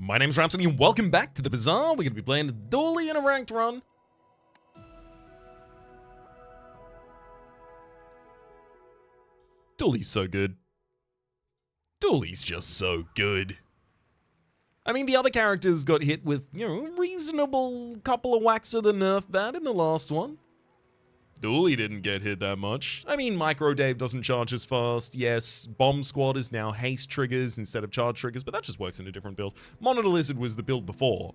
My name's Rhapsody and welcome back to the Bazaar. We're going to be playing Dually in a ranked run. Dually's so good. Dually's just so good. I mean, the other characters got hit with, a reasonable couple of whacks of the nerf bat in the last one. Dually didn't get hit that much. I mean, Micro Dave doesn't charge as fast. Yes, Bomb Squad is now haste triggers instead of charge triggers, but that just works in a different build. Monitor Lizard was the build before.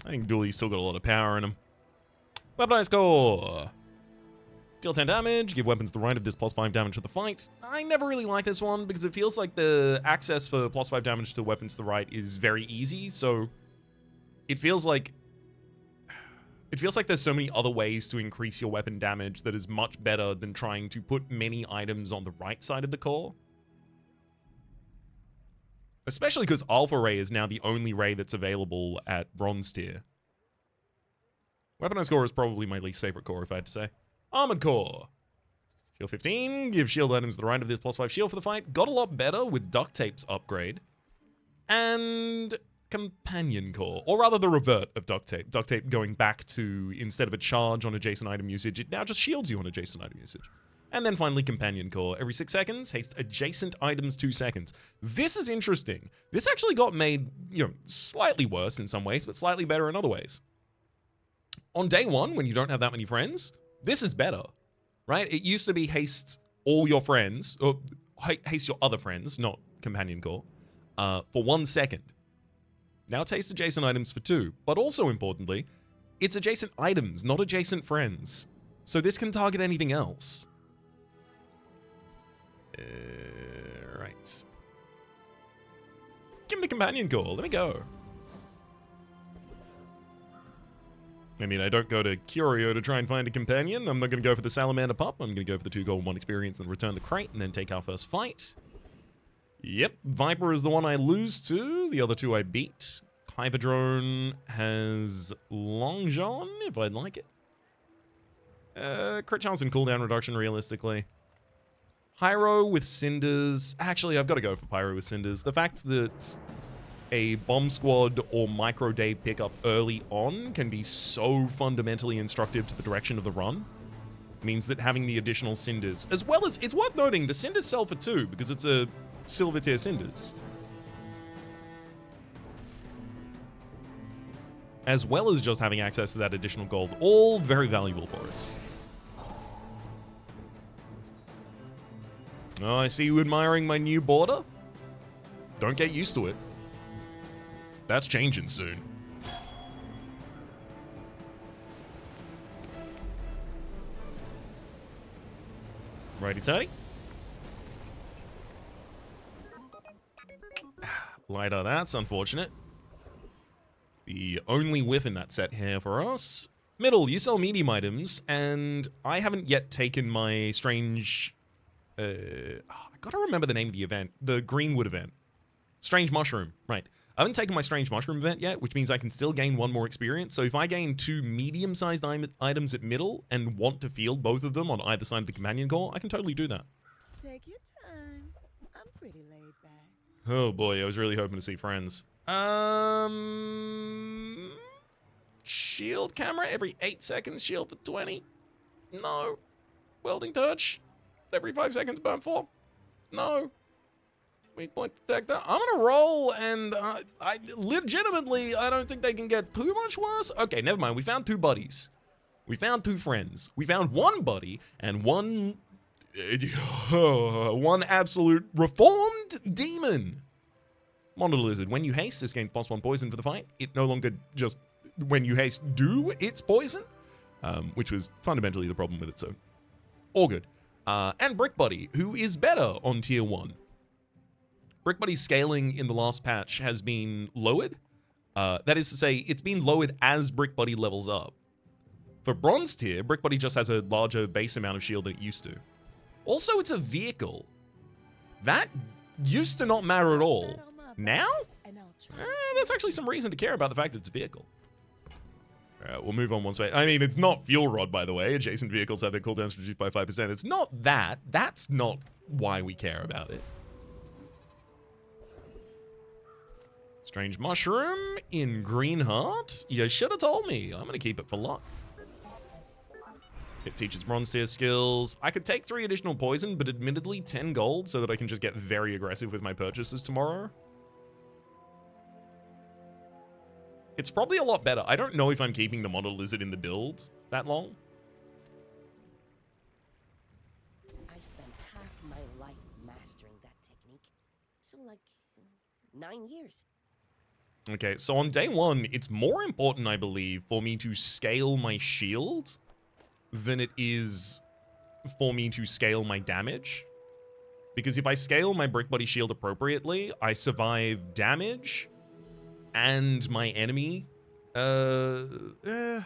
I think Dually's still got a lot of power in him. Weaponized core. Deal 10 damage, give weapons the right of this +5 damage to the fight. I never really like this one because it feels like the access for +5 damage to weapons to the right is very easy, so it feels like there's so many other ways to increase your weapon damage that is much better than trying to put many items on the right side of the core. Especially because Alpha Ray is now the only Ray that's available at Bronze tier. Weaponized core is probably my least favorite core, if I had to say. Armored core. Shield 15, give shield items the right of this +5 shield for the fight. Got a lot better with Duct Tape's upgrade. And Companion core, or rather the revert of Duct Tape. Duct Tape going back to, instead of a charge on adjacent item usage, it now just shields you on adjacent item usage. And then finally Companion core. Every 6 seconds, haste adjacent items 2 seconds. This is interesting. This actually got made, slightly worse in some ways, but slightly better in other ways. On day 1, when you don't have that many friends, this is better, right? It used to be haste all your friends, or haste your other friends, not Companion core, for 1 second. Now it's haste adjacent items for 2, but also importantly, it's adjacent items, not adjacent friends. So this can target anything else. Right. Give him the Companion core, let me go. I mean, I don't go to Curio to try and find a companion. I'm not going to go for the Salamander Pup. I'm going to go for the 2 gold, 1 experience, and return the crate, and then take our first fight. Yep, Viper is the one I lose to. The other 2 I beat. Hyperdrone has Long John, if I'd like it. Crit chance and cooldown reduction, realistically. Pyro with Cinders. Actually, I've got to go for Pyro with Cinders. The fact that a Bomb Squad or Micro Dave pickup early on can be so fundamentally instructive to the direction of the run means that having the additional Cinders, as well as, it's worth noting, the Cinders sell for 2 because it's a silver tier Cinders. As well as just having access to that additional gold, all very valuable for us. Oh, I see you admiring my new border. Don't get used to it. That's changing soon. Righty-tighty. Lighter, that's unfortunate. The only whiff in that set here for us. Middle, you sell medium items, and I haven't yet taken my strange... I gotta remember the name of the event. The Greenwood event. Strange Mushroom, right. I haven't taken my Strange Mushroom event yet, which means I can still gain 1 more experience. So if I gain 2 medium-sized items at middle and want to field both of them on either side of the Companion core, I can totally do that. Take your time. I'm pretty laid back. Oh boy, I was really hoping to see friends. Shield camera every 8 seconds, shield for 20. No. Welding touch every 5 seconds, burn 4. No. Weak point detector. I'm gonna roll, and I legitimately, I don't think they can get too much worse. Okay, never mind. We found 2 buddies. We found 2 friends. We found 1 buddy and one absolute reformed demon. Monitor Lizard. When you haste, this gains +1 poison for the fight. It no longer just, when you haste, do its poison, which was fundamentally the problem with it, so all good. And Brick Buddy, who is better on tier 1. Brick Buddy's scaling in the last patch has been lowered. That is to say, it's been lowered as Brick Buddy levels up. For Bronze tier, Brick Buddy just has a larger base amount of shield than it used to. Also, it's a vehicle. That used to not matter at all. Now? There's actually some reason to care about the fact that it's a vehicle. Alright, we'll move on one way. I mean, it's not Fuel Rod, by the way. Adjacent vehicles have their cooldowns reduced by 5%. It's not that. That's not why we care about it. Strange mushroom in green heart. You should have told me. I'm gonna keep it for luck. It teaches bronze tier skills. I could take 3 additional poison, but admittedly 10 gold so that I can just get very aggressive with my purchases tomorrow. It's probably a lot better. I don't know if I'm keeping the Monitor Lizard in the build that long. I spent half my life mastering that technique. So like 9 years. Okay, so on day 1, it's more important, I believe, for me to scale my shield than it is for me to scale my damage. Because if I scale my Brick Body shield appropriately, I survive damage and my enemy. I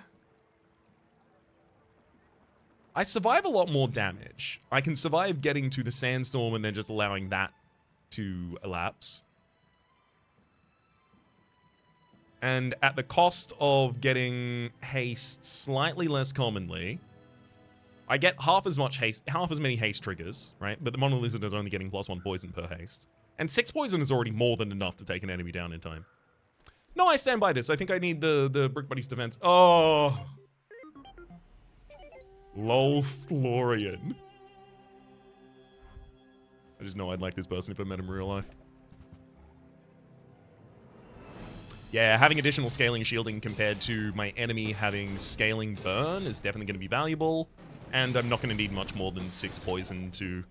survive a lot more damage. I can survive getting to the sandstorm and then just allowing that to elapse. And at the cost of getting haste slightly less commonly, I get half as many haste triggers, right? But the Mono Lizard is only getting +1 poison per haste. And 6 poison is already more than enough to take an enemy down in time. No, I stand by this. I think I need the Brick Buddy's defense. Oh. Lol Florian. I just know I'd like this person if I met him in real life. Yeah, having additional scaling shielding compared to my enemy having scaling burn is definitely going to be valuable. And I'm not going to need much more than 6 poison to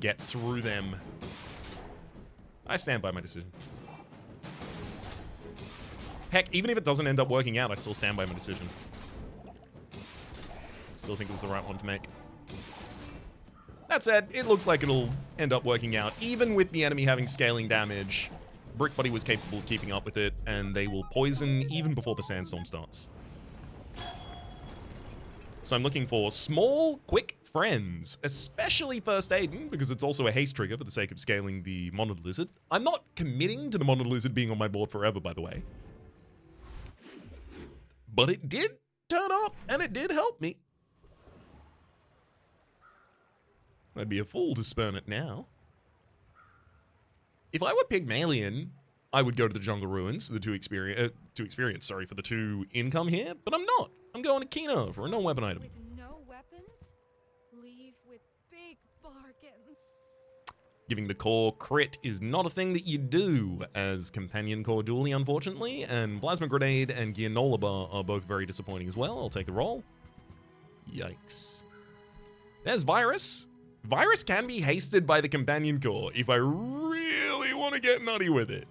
get through them. I stand by my decision. Heck, even if it doesn't end up working out, I still stand by my decision. Still think it was the right one to make. That said, it looks like it'll end up working out. Even with the enemy having scaling damage, Brick Buddy was capable of keeping up with it, and they will poison even before the sandstorm starts. So I'm looking for small, quick friends, especially First Aiden, because it's also a haste trigger for the sake of scaling the Monitor Lizard. I'm not committing to the Monitor Lizard being on my board forever, by the way. But it did turn up, and it did help me. I'd be a fool to spurn it now. If I were Pygmalion, I would go to the Jungle Ruins for the 2 experience, for the 2 income here, but I'm not. I'm going to Kino for a no-weapon item. With no weapons, leave with big bargains. Giving the core crit is not a thing that you do as Companion Core Dually, unfortunately, and Plasma Grenade and Gianola Bar are both very disappointing as well. I'll take the roll. Yikes. There's Virus. Virus can be hasted by the Companion Core if I really want to get nutty with it.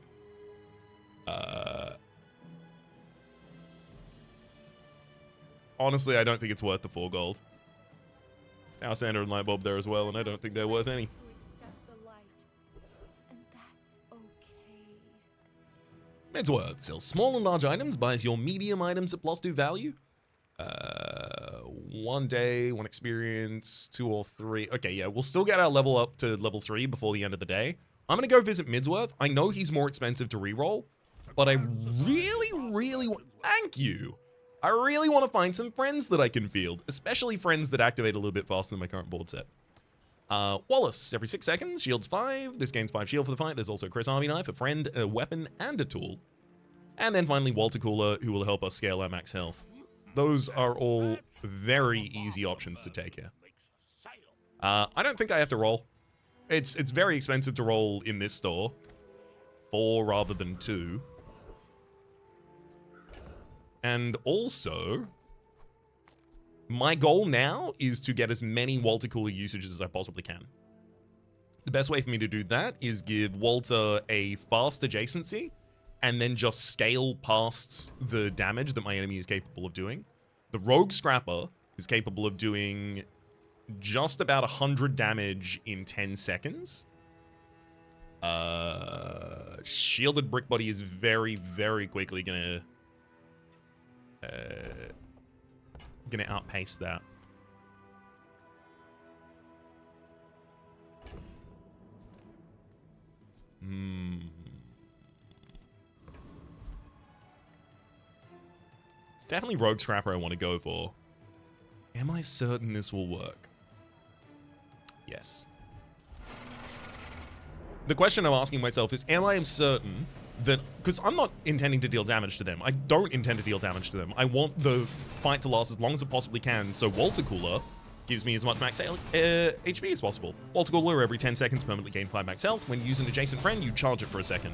Honestly, I don't think it's worth the 4 gold. Power Sander and Light Bulb there as well, and I don't think they're worth any. To accept the light, and that's okay. It's worth. Sells small and large items, buys your medium items at +2 value. 1 day, 1 experience, 2 or 3. Okay, yeah, we'll still get our level up to level 3 before the end of the day. I'm gonna go visit Midsworth. I know he's more expensive to reroll, but I really thank you. I really want to find some friends that I can field, especially friends that activate a little bit faster than my current board set. Wallace, every 6 seconds, shields 5. This gains 5 shield for the fight. There's also Chris Army Knife, a friend, a weapon, and a tool. And then finally, Walter Cooler, who will help us scale our max health. Those are all very easy options to take here. I don't think I have to roll. It's very expensive to roll in this store. 4 rather than 2. And also, my goal now is to get as many Walter Cooler usages as I possibly can. The best way for me to do that is give Walter a fast adjacency and then just scale past the damage that my enemy is capable of doing. The Rogue Scrapper is capable of doing just about 100 damage in 10 seconds. Shielded Brick Body is very quickly gonna outpace that. It's definitely Rogue Scrapper I want to go for. Am I certain this will work? Yes. The question I'm asking myself is, am I certain that, because I'm not intending to deal damage to them. I don't intend to deal damage to them. I want the fight to last as long as it possibly can, so Water Cooler gives me as much max HP as possible. Water Cooler every 10 seconds permanently gain 5 max health. When you use an adjacent friend, you charge it for a second.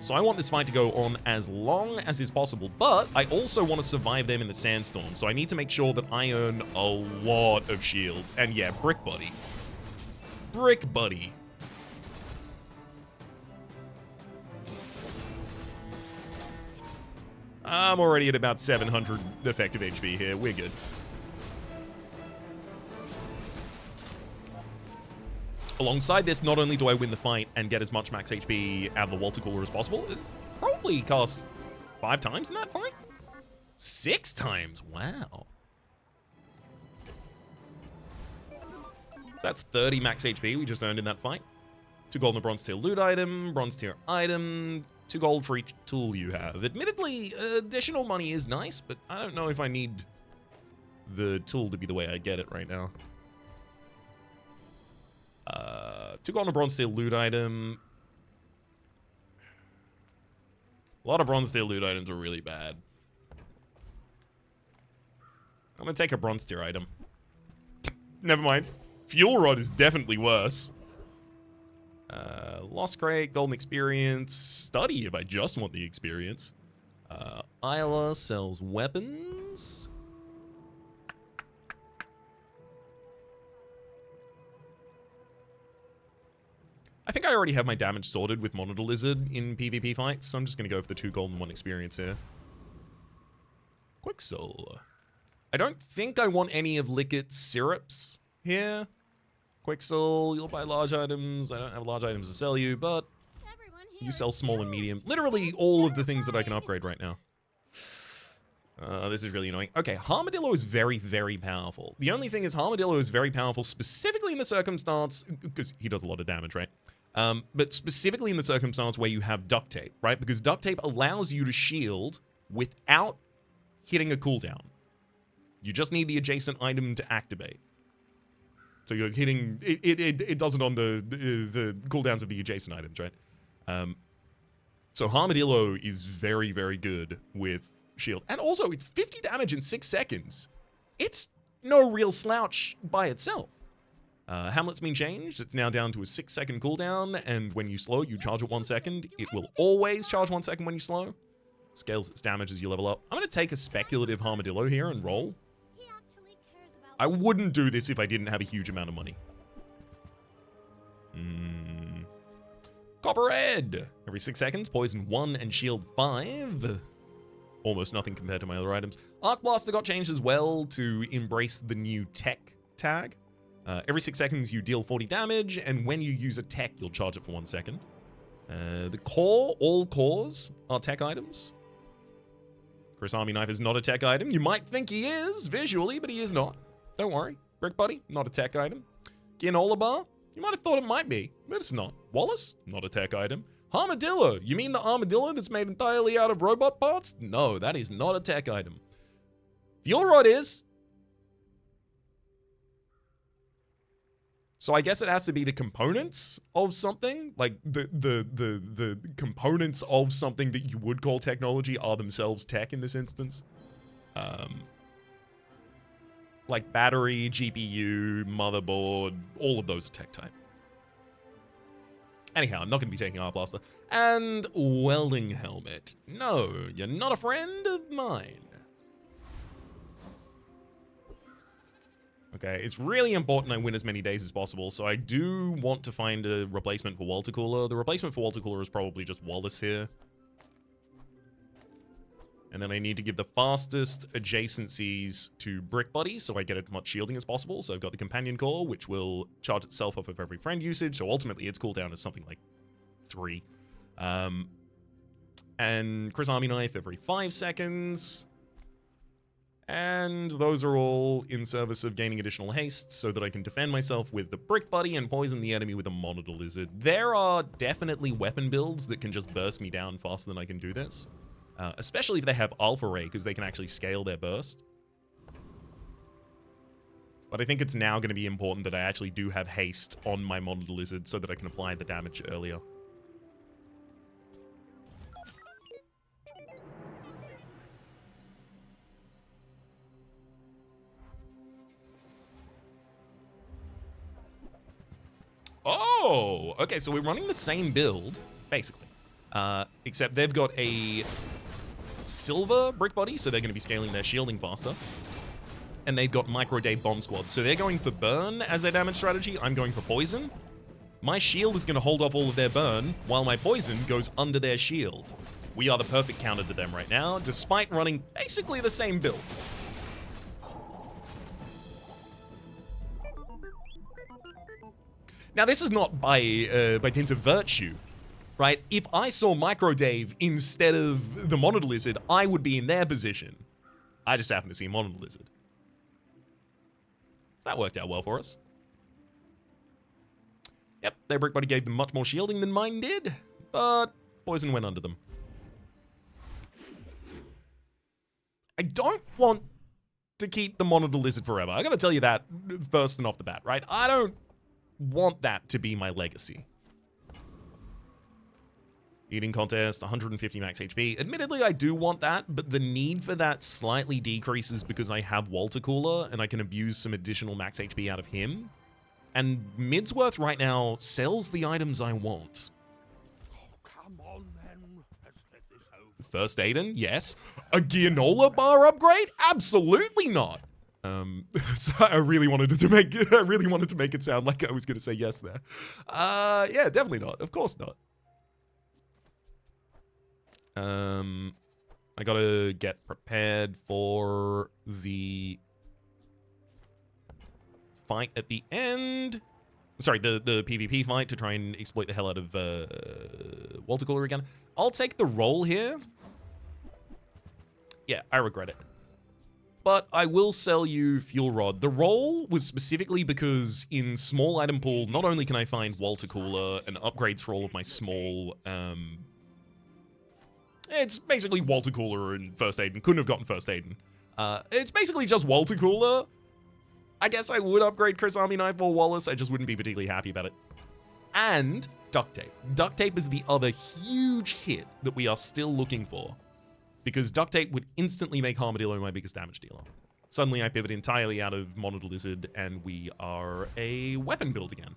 So I want this fight to go on as long as is possible, but I also want to survive them in the sandstorm, so I need to make sure that I earn a lot of shield. And yeah, Brick Buddy. Brick Buddy. I'm already at about 700 effective HP here. We're good. Alongside this, not only do I win the fight and get as much max HP out of the Water Cooler as possible, it's probably cost 5 times in that fight? 6 times? Wow. So that's 30 max HP we just earned in that fight. 2 gold and a bronze tier loot item, bronze tier item, 2 gold for each tool you have. Admittedly, additional money is nice, but I don't know if I need the tool to be the way I get it right now. 2 gold and a bronze tier loot item. A lot of bronze tier loot items are really bad. I'm gonna take a bronze tier item. Never mind. Fuel Rod is definitely worse. Lost Crate, Golden Experience, Study if I just want the experience. Isla sells weapons. I think I already have my damage sorted with Monitor Lizard in PvP fights, so I'm just going to go for the 2 gold and 1 experience here. Quixel. I don't think I want any of Lickett's syrups here. Quixel, you'll buy large items. I don't have large items to sell you, but you sell small and medium. Literally all of the things that I can upgrade right now. This is really annoying. Okay, Armadillo is very, very powerful. The only thing is Armadillo is very powerful specifically in the circumstance, because he does a lot of damage, right? But specifically in the circumstance where you have duct tape, right? Because duct tape allows you to shield without hitting a cooldown. You just need the adjacent item to activate. So you're hitting... It does it on the cooldowns of the adjacent items, right? So Armadillo is very, very good with shield. And also, it's 50 damage in 6 seconds. It's no real slouch by itself. Hamlet's been changed. It's now down to a 6-second cooldown, and when you slow, you charge it 1 second. It will always charge 1 second when you slow. Scales its damage as you level up. I'm going to take a speculative Armadillo here and roll. I wouldn't do this if I didn't have a huge amount of money. Copperhead! Every 6 seconds, poison 1 and shield 5. Almost nothing compared to my other items. Arc Blaster got changed as well to embrace the new tech tag. Every 6 seconds, you deal 40 damage, and when you use a tech, you'll charge it for 1 second. The core, all cores are tech items. Chris Army Knife is not a tech item. You might think he is, visually, but he is not. Don't worry. Brick Buddy, not a tech item. Ginola Bar, you might have thought it might be, but it's not. Wallace, not a tech item. Armadillo, you mean the armadillo that's made entirely out of robot parts? No, that is not a tech item. Fuel Rod is. So I guess it has to be the components of something, like the components of something that you would call technology are themselves tech in this instance. Like battery, GPU, motherboard, all of those are tech type. Anyhow, I'm not going to be taking Arc Blaster. And welding helmet. No, you're not a friend of mine. Okay, it's really important I win as many days as possible, so I do want to find a replacement for Water Cooler. The replacement for Water Cooler is probably just Wallace here. And then I need to give the fastest adjacencies to Brick Buddy, so I get as much shielding as possible. So I've got the Companion Core, which will charge itself off of every friend usage, so ultimately its cooldown is something like 3. And Chris Army Knife every 5 seconds. And those are all in service of gaining additional haste so that I can defend myself with the Brick Buddy and poison the enemy with a Monitor Lizard. There are definitely weapon builds that can just burst me down faster than I can do this. Especially if they have Alpha Ray, because they can actually scale their burst. But I think it's now going to be important that I actually do have haste on my Monitor Lizard so that I can apply the damage earlier. Oh, okay, so we're running the same build, basically. Except they've got a silver brick body, so they're going to be scaling their shielding faster. And they've got Micro Dave Bomb Squad, so they're going for burn as their damage strategy. I'm going for poison. My shield is going to hold off all of their burn, while my poison goes under their shield. We are the perfect counter to them right now, despite running basically the same build. Now, this is not by dint of virtue, right? If I saw Micro Dave instead of the Monitor Lizard, I would be in their position. I just happen to see Monitor Lizard. So that worked out well for us. Yep, their brick body gave them much more shielding than mine did, but poison went under them. I don't want to keep the Monitor Lizard forever. I gotta tell you that first and off the bat, right? I don't want that to be my legacy. Eating contest, 150 max HP. Admittedly, I do want that, but the need for that slightly decreases because I have Water Cooler and I can abuse some additional max HP out of him. And Midsworth right now sells the items I want. Oh, come on then. Let's get this over. First Aiden, yes. A Geanola bar upgrade? Absolutely not. So I really wanted to make it sound like I was gonna say yes there. Yeah, definitely not. Of course not. I gotta get prepared for the fight at the end. Sorry, the PvP fight to try and exploit the hell out of Water Cooler again. I'll take the roll here. Yeah, I regret it. But I will sell you Fuel Rod. The roll was specifically because in small item pool, not only can I find Water Cooler and upgrades for all of my small... it's basically Water Cooler and First Aiden. Couldn't have gotten First Aiden. It's basically just Water Cooler. I guess I would upgrade Chris Army Knife or Wallace. I just wouldn't be particularly happy about it. And Duct Tape. Duct Tape is the other huge hit that we are still looking for. Because Duct Tape would instantly make Armadillo my biggest damage dealer. Suddenly I pivot entirely out of Monitor Lizard and we are a weapon build again.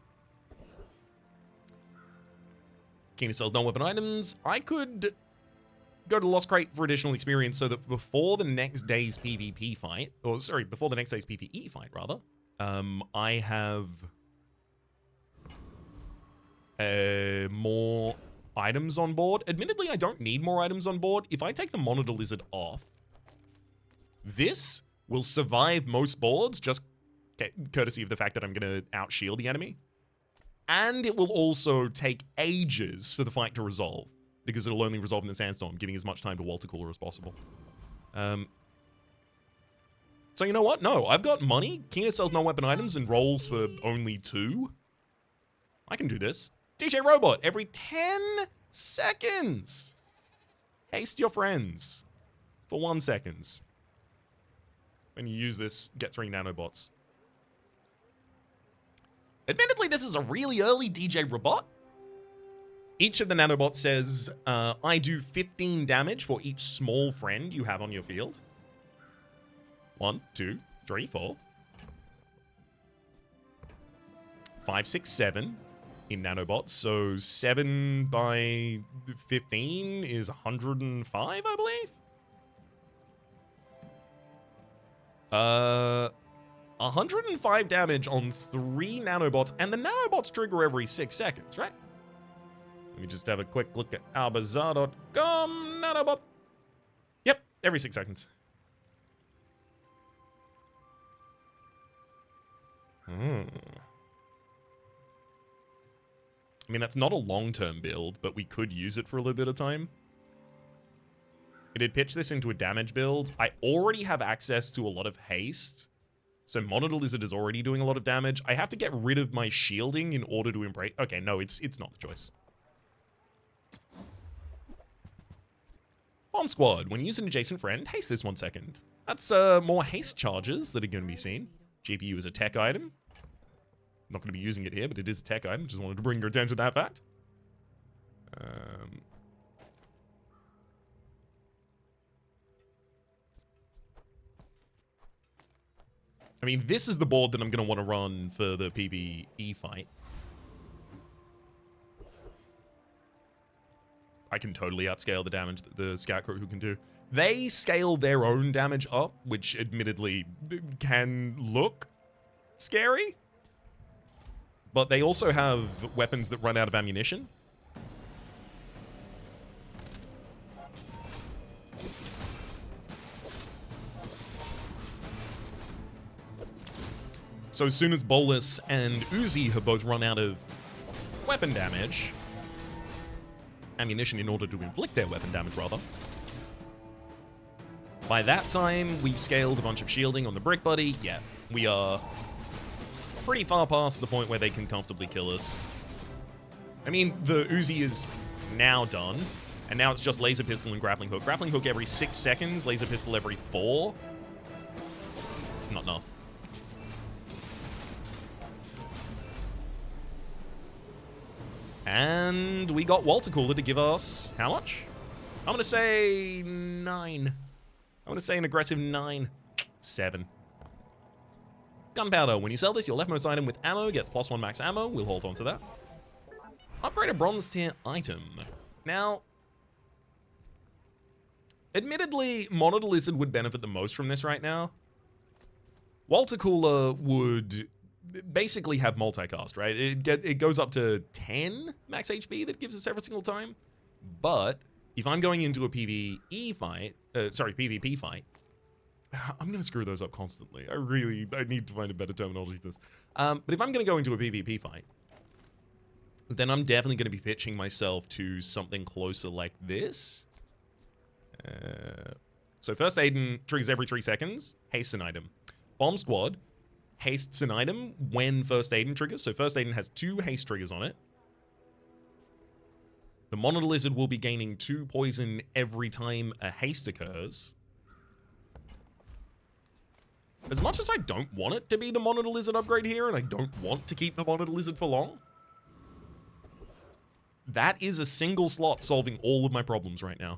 Keener sells non-weapon items. I could go to the Lost Crate for additional experience so that before the next day's PvP fight, or sorry, before the next day's PvE fight, rather, I have more items on board. Admittedly, I don't need more items on board. If I take the Monitor Lizard off, this will survive most boards, just courtesy of the fact that I'm going to out-shield the enemy. And it will also take ages for the fight to resolve, because it'll only resolve in the Sandstorm, giving as much time to Water Cooler as possible. So you know what? No, I've got money. Keener sells non-weapon items and rolls for only 2. I can do this. DJ Robot, every 10 seconds. Haste your friends for 1 second. When you use this, get 3 nanobots. Admittedly, this is a really early DJ Robot. Each of the nanobots says, I do 15 damage for each small friend you have on your field. 1, 2, 3, 4. 5, 6, 7 in nanobots. So 7 by 15 is 105, I believe. 105 damage on 3 nanobots, and the nanobots trigger every 6 seconds, right? Let me just have a quick look at Bazaar.com. Nanobot. Yep, every 6 seconds. I mean, that's not a long-term build, but we could use it for a little bit of time. It had pitched this into a damage build. I already have access to a lot of haste, so Monitor Lizard is already doing a lot of damage. I have to get rid of my shielding in order to embrace... Okay, no, it's not the choice. Bomb Squad. When you use an adjacent friend, haste this 1 second. That's more haste charges that are going to be seen. GPU is a tech item. I'm not going to be using it here, but it is a tech item. Just wanted to bring your attention to that fact. I mean, this is the board that I'm going to want to run for the PvE fight. I can totally outscale the damage that the Scout Crew can do. They scale their own damage up, which admittedly can look scary. But they also have weapons that run out of ammunition. So as soon as Bolus and Uzi have both run out of weapon damage, ammunition in order to inflict their weapon damage, rather, by that time, we've scaled a bunch of shielding on the Brick Buddy. Yeah, we are pretty far past the point where they can comfortably kill us. I mean, the Uzi is now done, and now it's just Laser Pistol and Grappling Hook. Grappling Hook every 6 seconds, Laser Pistol every 4. Not enough. And we got Water Cooler to give us how much? I'm going to say 9. I'm going to say an aggressive 9. 7. Gunpowder. When you sell this, your leftmost item with ammo gets +1 max ammo. We'll hold on to that. Upgrade a bronze tier item. Now, admittedly, Monitor Lizard would benefit the most from this right now. Water Cooler would basically have multicast, right? It goes up to 10 max HP that gives us every single time. But if I'm going into a PvE fight, PvP fight, I'm going to screw those up constantly. I need to find a better terminology for this. But if I'm going to go into a PvP fight, then I'm definitely going to be pitching myself to something closer like this. So First Aiden triggers every 3 seconds. Haste an item. Bomb Squad hastes an item when First Aiden triggers. So First Aiden has 2 haste triggers on it. The Monitor Lizard will be gaining 2 poison every time a haste occurs. As much as I don't want it to be the Monitor Lizard upgrade here, and I don't want to keep the Monitor Lizard for long, that is a single slot solving all of my problems right now.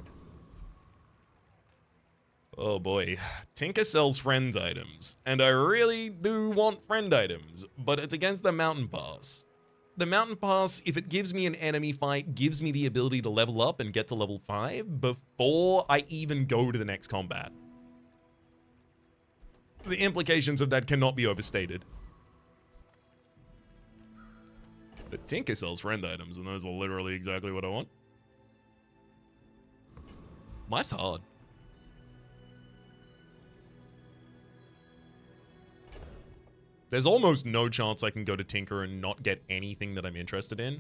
Oh boy. Tinker sells friend items, and I really do want friend items, but it's against the Mountain Pass. The Mountain Pass, if it gives me an enemy fight, gives me the ability to level up and get to level 5 before I even go to the next combat. The implications of that cannot be overstated. But Tinker sells friend items, and those are literally exactly what I want. Life's hard. There's almost no chance I can go to Tinker and not get anything that I'm interested in.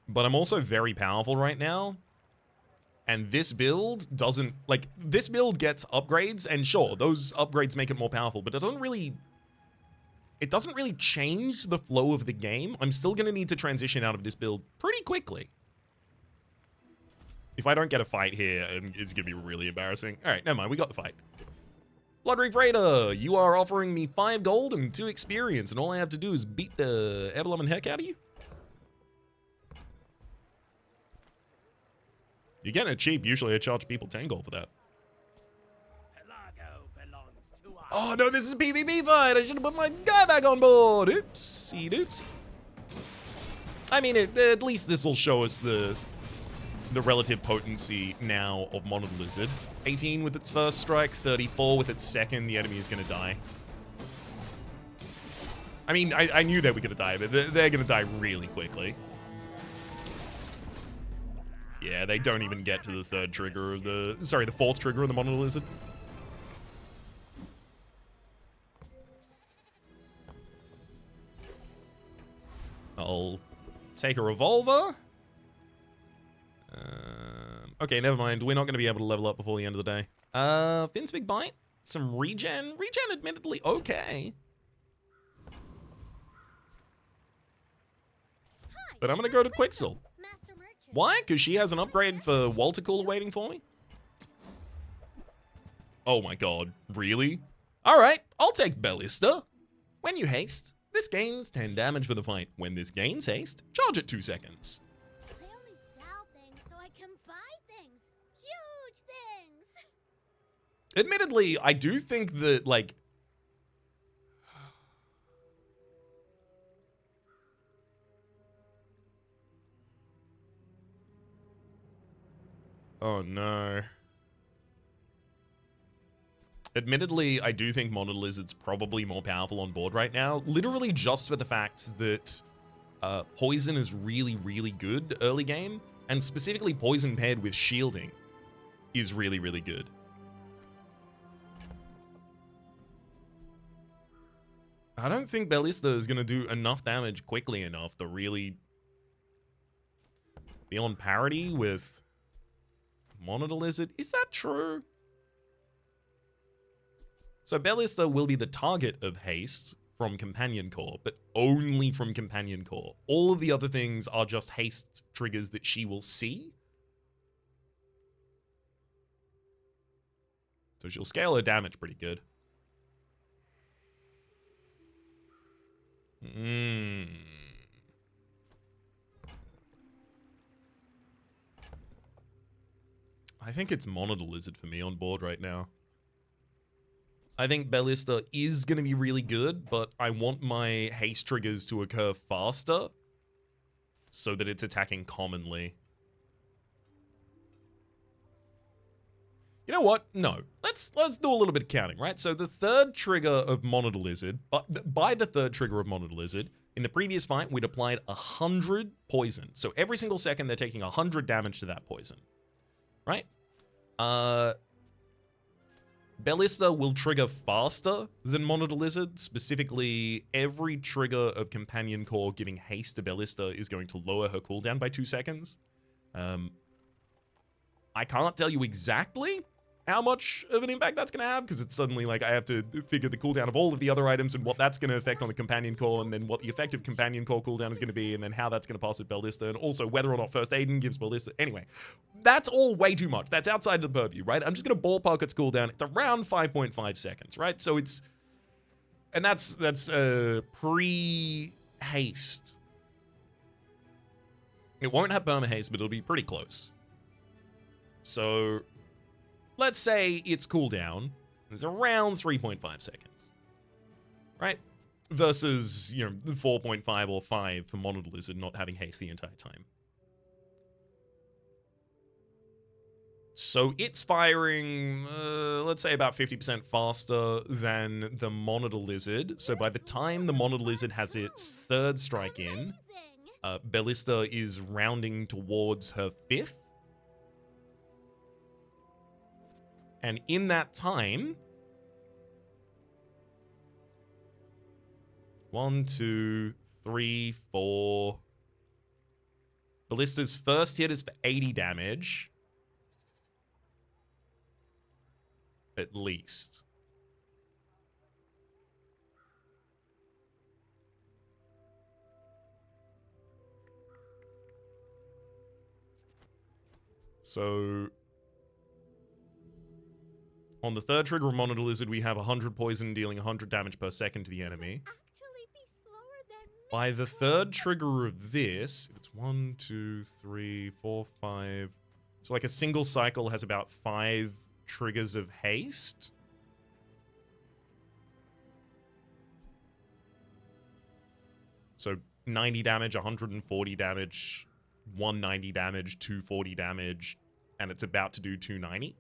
But I'm also very powerful right now. And this build doesn't, like, this build gets upgrades, and sure, those upgrades make it more powerful, but it doesn't really change the flow of the game. I'm still going to need to transition out of this build pretty quickly. If I don't get a fight here, it's going to be really embarrassing. All right, never mind. We got the fight. Bloodreef Raider, you are offering me 5 gold and 2 experience, and all I have to do is beat the ever-loving heck out of you? You're getting it cheap. Usually I charge people 10 gold for that. Oh no, this is a PvP fight! I should have put my guy back on board! Oopsie doopsie. I mean, at least this will show us the relative potency now of Monitor Lizard. 18 with its first strike, 34 with its second. The enemy is going to die. I mean, I knew they were going to die, but they're going to die really quickly. Yeah, they don't even get to the 4th trigger of the Monitor Lizard. I'll take a revolver. Okay, never mind. We're not going to be able to level up before the end of the day. Finn's Big Bite. Some regen. Regen, admittedly, okay. But I'm going to go to Quixel. Why? Because she has an upgrade for Water Cooler waiting for me? Oh my god. Really? Alright, I'll take Ballista. When you haste, this gains 10 damage for the fight. When this gains haste, charge it 2 seconds. I only sell things so I can buy things. Huge things. Admittedly, I do think that, like... Oh, no. Admittedly, I do think Monitor Lizard's probably more powerful on board right now. Literally just for the fact that Poison is really, really good early game. And specifically Poison paired with shielding is really, really good. I don't think Ballista is going to do enough damage quickly enough to really be on parity with Monitor Lizard. Is that true? So Ballista will be the target of haste from Companion Core, but only from Companion Core. All of the other things are just haste triggers that she will see. So she'll scale her damage pretty good. I think it's Monitor Lizard for me on board right now. I think Ballista is going to be really good, but I want my haste triggers to occur faster so that it's attacking commonly. You know what? No. Let's do a little bit of counting, right? So the third trigger of Monitor Lizard, by the third trigger of Monitor Lizard, in the previous fight, we'd applied 100 poison. So every single second, they're taking 100 damage to that poison, right? Ballista will trigger faster than Monitor Lizard. Specifically, every trigger of Companion Core giving haste to Ballista is going to lower her cooldown by 2 seconds. I can't tell you exactly how much of an impact that's going to have, because it's suddenly like I have to figure the cooldown of all of the other items and what that's going to affect on the Companion Core, and then what the effective Companion Core cooldown is going to be, and then how that's going to pass at Ballista, and also whether or not First Aiden gives Ballista. Anyway, that's all way too much. That's outside of the purview, right? I'm just going to ballpark its cooldown. It's around 5.5 seconds, right? So it's... And that's pre-haste. It won't have perma-haste, but it'll be pretty close. So... let's say its cooldown is around 3.5 seconds, right? Versus, 4.5 or 5 for Monitor Lizard not having haste the entire time. So it's firing, let's say about 50% faster than the Monitor Lizard. So by the time the Monitor Lizard has its third strike in, Ballista is rounding towards her fifth. And in that time, 1, 2, 3, 4. Ballista's first hit is for 80 damage. At least. So... on the third trigger of Monitor Lizard, we have 100 poison dealing 100 damage per second to the enemy. By the third trigger of this, it's 1, 2, 3, 4, 5. So like a single cycle has about 5 triggers of haste. So 90 damage, 140 damage, 190 damage, 240 damage, and it's about to do 290.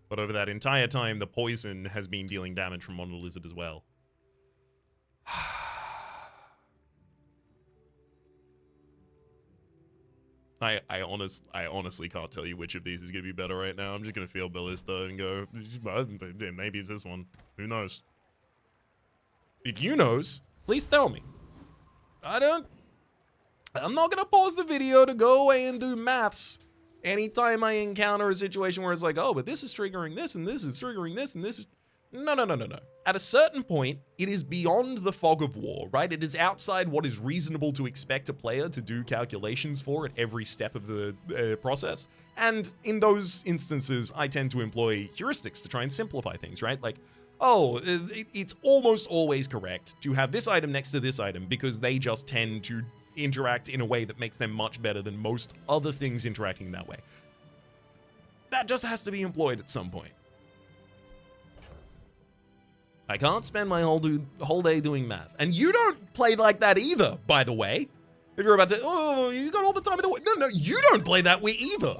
But over that entire time, the poison has been dealing damage from Monitor Lizard as well. I honestly can't tell you which of these is going to be better right now. I'm just going to feel Ballista and go, maybe it's this one. Who knows? If you knows, please tell me. I'm not going to pause the video to go away and do maths. Anytime I encounter a situation where it's like, oh, but this is triggering this, and this is triggering this, and this is... No. At a certain point, it is beyond the fog of war, right? It is outside what is reasonable to expect a player to do calculations for at every step of the process. And in those instances, I tend to employ heuristics to try and simplify things, right? Like, oh, it's almost always correct to have this item next to this item because they just tend to interact in a way that makes them much better than most other things interacting that way. That just has to be employed at some point. I can't spend my whole day doing math. And you don't play like that either, by the way. If you're about to, oh, you got all the time in the world. No, you don't play that way either.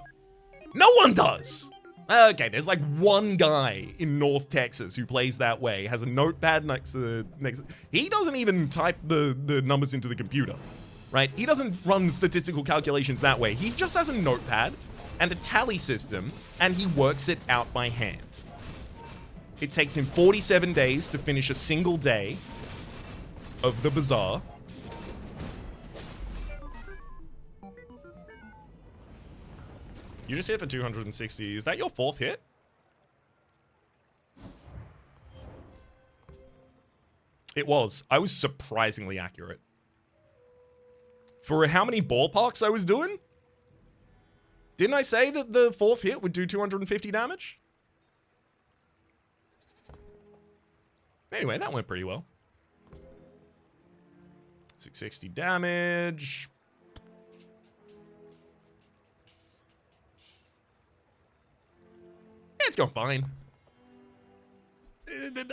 No one does. Okay, there's like one guy in North Texas who plays that way, has a notepad next. He doesn't even type the numbers into the computer, right? He doesn't run statistical calculations that way. He just has a notepad and a tally system, and he works it out by hand. It takes him 47 days to finish a single day of the Bazaar. You just hit for 260. Is that your 4th hit? It was. I was surprisingly accurate. For how many ballparks I was doing? Didn't I say that the 4th hit would do 250 damage? Anyway, that went pretty well. 660 damage. It's going fine.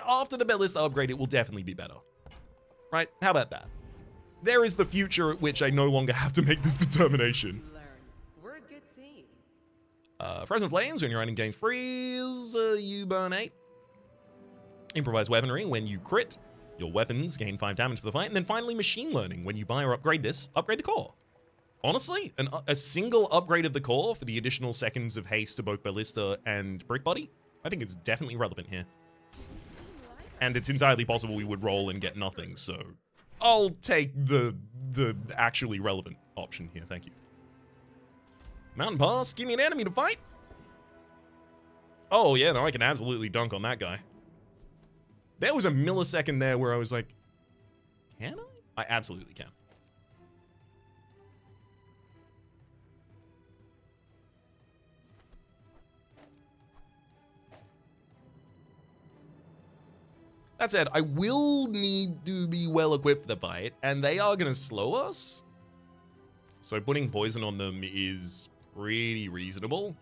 After the Ballista upgrade, it will definitely be better. Right? How about that? There is the future at which I no longer have to make this determination. Learn. We're a good team. Frozen Flames, when you're running game freeze, you burn 8. Improvised Weaponry, when you crit, your weapons gain 5 damage for the fight. And then finally, Machine Learning, when you buy or upgrade this, upgrade the core. Honestly, a single upgrade of the core for the additional seconds of haste to both Ballista and Brick Body, I think it's definitely relevant here. And it's entirely possible we would roll and get nothing, so I'll take the actually relevant option here, thank you. Mountain Pass, give me an enemy to fight. Oh yeah, no, I can absolutely dunk on that guy. There was a millisecond there where I was like, can I? I absolutely can. That said, I will need to be well equipped for the fight, and they are going to slow us. So putting poison on them is pretty reasonable.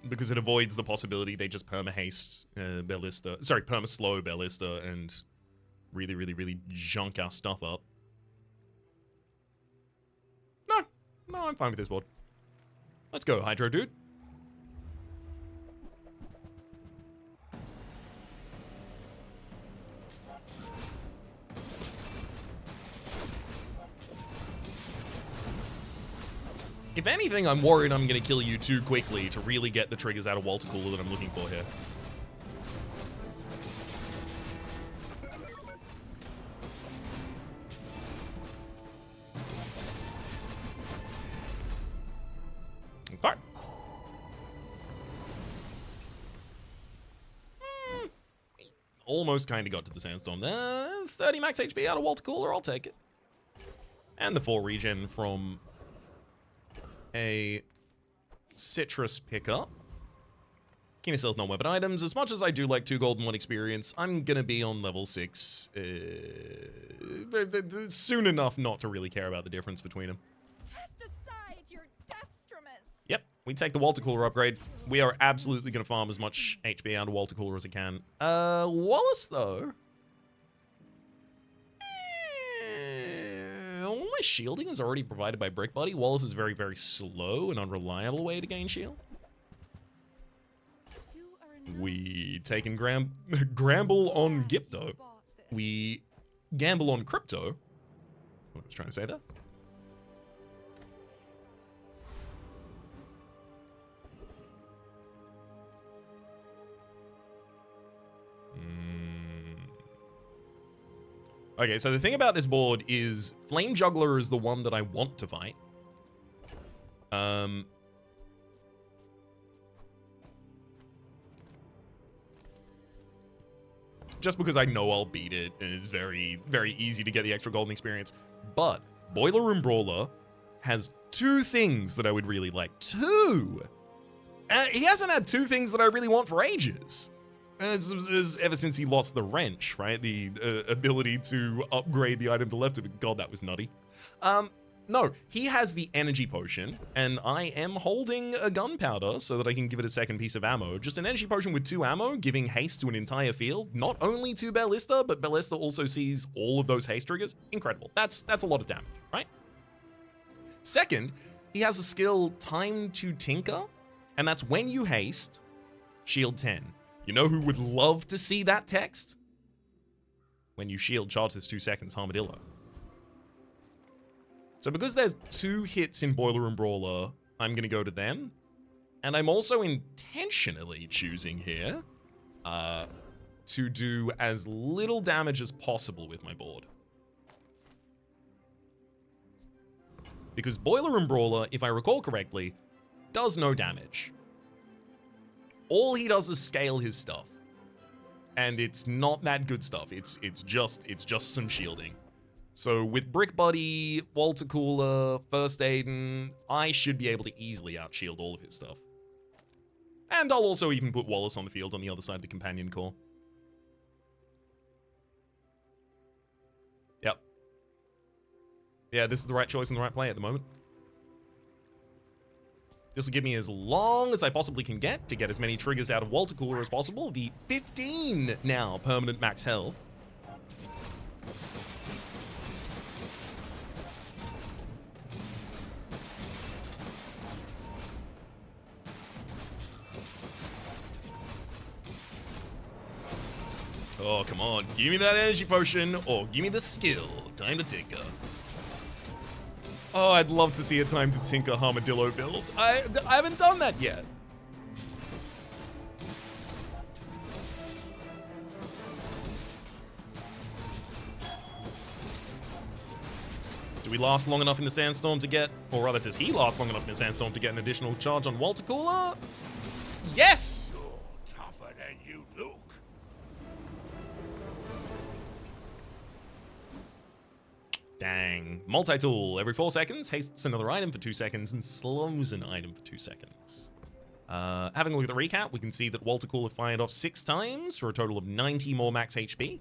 Because it avoids the possibility they just perma-haste Ballista. Sorry, perma-slow Ballista and really, really, really junk our stuff up. No, I'm fine with this board. Let's go, Hydro Dude. If anything, I'm worried I'm going to kill you too quickly to really get the triggers out of Water Cooler that I'm looking for here. Okay. Almost kind of got to the Sandstorm there. 30 max HP out of Water Cooler, I'll take it. And the 4 regen from a citrus pickup. Keenest sells non-weapon items. As much as I do like 2 gold and 1 experience, I'm gonna be on level 6 soon enough not to really care about the difference between them. Cast aside your destruments. Yep, we take the Water Cooler upgrade. We are absolutely gonna farm as much HP out of Water Cooler as I can. Wallace though. My shielding is already provided by Brick Body. Wallace is very, very slow and unreliable way to gain shield. We take and gramble on Gipto. We gamble on Crypto. What I was trying to say there. Okay, so the thing about this board is Flame Juggler is the one that I want to fight. Just because I know I'll beat it, and it's very, very easy to get the extra golden experience. But Boiler Room Brawler has 2 things that I would really like. 2! He hasn't had 2 things that I really want for ages. Ever since he lost the wrench, right? The ability to upgrade the item to left of it. God, that was nutty. No, he has the energy potion, and I am holding a gunpowder so that I can give it a second piece of ammo. Just an energy potion with 2 ammo, giving haste to an entire field. Not only to Ballista, but Ballista also sees all of those haste triggers. Incredible. That's a lot of damage, right? Second, he has a skill, Time to Tinker, and that's when you haste, shield 10. You know who would love to see that text? When you shield charges 2 seconds, Armadillo. So because there's 2 hits in Boiler and Brawler, I'm going to go to them. And I'm also intentionally choosing here to do as little damage as possible with my board. Because Boiler and Brawler, if I recall correctly, does no damage. All he does is scale his stuff. And it's not that good stuff. It's just some shielding. So with Brick Buddy, Walter Cooler, First Aiden, I should be able to easily outshield all of his stuff. And I'll also even put Wallace on the field on the other side of the Companion Core. Yep. Yeah, this is the right choice and the right play at the moment. This will give me as long as I possibly can get to get as many triggers out of Walter Cooler as possible. The 15 now permanent max health. Oh, come on. Give me that energy potion, or give me the skill. Time to tinker. Oh, I'd love to see a Time to Tinker Armadillo build. I haven't done that yet. Do we last long enough in the Sandstorm to get, or rather, does he last long enough in the Sandstorm to get an additional charge on Walter Cooler? Yes! You're tougher than you look. Dang. Multi-tool. Every 4 seconds, hastes another item for 2 seconds, and slows an item for 2 seconds. Having a look at the recap, we can see that Walter Cooler fired off 6 times for a total of 90 more max HP.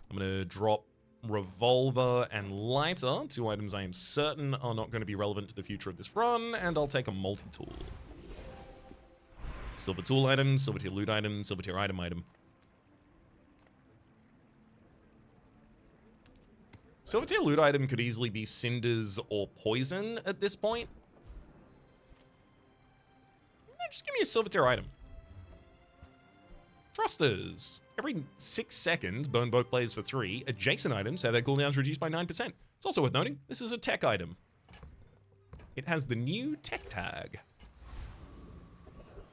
I'm going to drop Revolver and Lighter, 2 items I am certain are not going to be relevant to the future of this run, and I'll take a multi-tool. Silver tool item, silver tier loot item, silver tier item. Silver tier loot item could easily be Cinders or Poison at this point. Just give me a silver tier item. Thrusters. Every 6 seconds, burn both blades for 3. Adjacent items have their cooldowns reduced by 9%. It's also worth noting, this is a tech item. It has the new tech tag.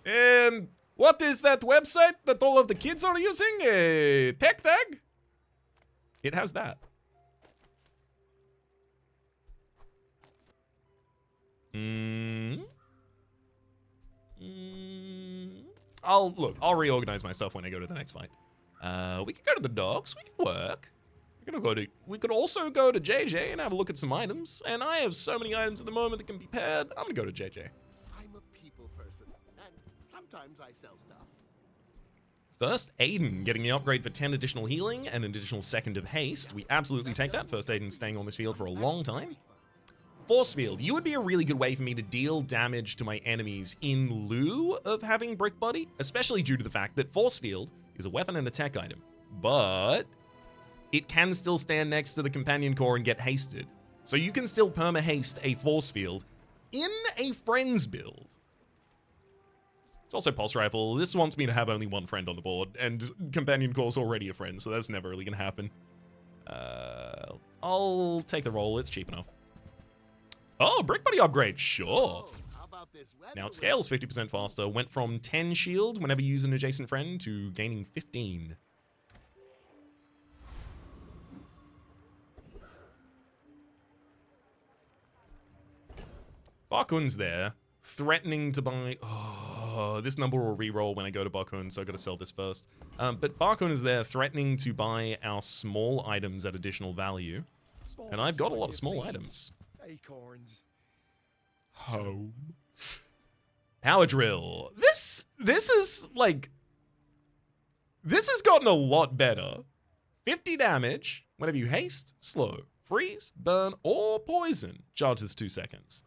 And what is that website that all of the kids are using? A tech tag? It has that. I'll reorganize my stuff when I go to the next fight. We could go to the docks. We could work. We could also go to JJ and have a look at some items. And I have so many items at the moment that can be paired. I'm gonna go to JJ. I'm a people person, and sometimes I sell stuff. First Aiden getting the upgrade for 10 additional healing and an additional second of haste. We absolutely take that. First Aiden staying on this field for a long time. Force Field. You would be a really good way for me to deal damage to my enemies in lieu of having Brick Buddy, especially due to the fact that Force Field is a weapon and a tech item, but it can still stand next to the Companion Core and get hasted. So you can still perma-haste a Force Field in a Friends build. It's also Pulse Rifle. This wants me to have only 1 friend on the board, and Companion Core's already a friend, so that's never really gonna happen. I'll take the roll. It's cheap enough. Oh, Brick Buddy upgrade, sure. Now it scales 50% faster. Went from 10 shield whenever you use an adjacent friend to gaining 15. Bakun's there, threatening to buy... Oh, this number will re-roll when I go to Bakun, so I gotta sell this first. But Bakun is there, threatening to buy our small items at additional value. And I've got a lot of small items. Acorns. Home. Power drill. This is like... This has gotten a lot better. 50 damage, Whenever you haste, slow, freeze, burn, or poison, charges 2 seconds.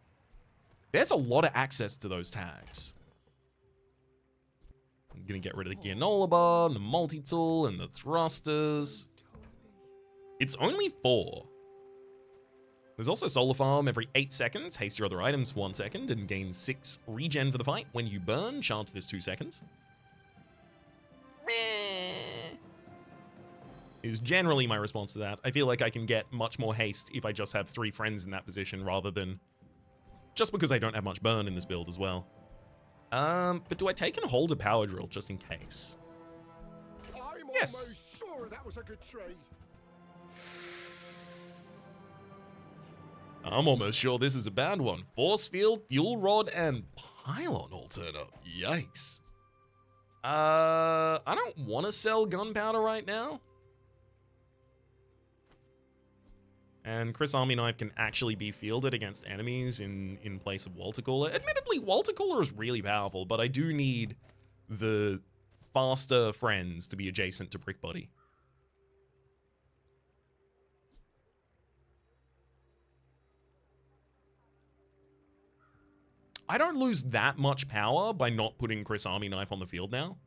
There's a lot of access to those tags. I'm gonna get rid of the Geanola bar, and the multi-tool, and the thrusters. It's only 4. There's also Solar Farm every 8 seconds. Haste your other items 1 second and gain 6 regen for the fight. When you burn, charge this 2 seconds. Is generally my response to that. I feel like I can get much more haste if I just have 3 friends in that position rather than just because I don't have much burn in this build as well. But do I take and hold a power drill just in case? I'm Yes. almost sure that was a good trade. I'm almost sure this is a bad one. Force field, fuel rod, and pylon all turn up. Yikes. I don't want to sell gunpowder right now. And Chris Army Knife can actually be fielded against enemies in place of Water Cooler. Admittedly, Water Cooler is really powerful, but I do need the faster friends to be adjacent to Brick Buddy. I don't lose that much power by not putting Chris Army Knife on the field now.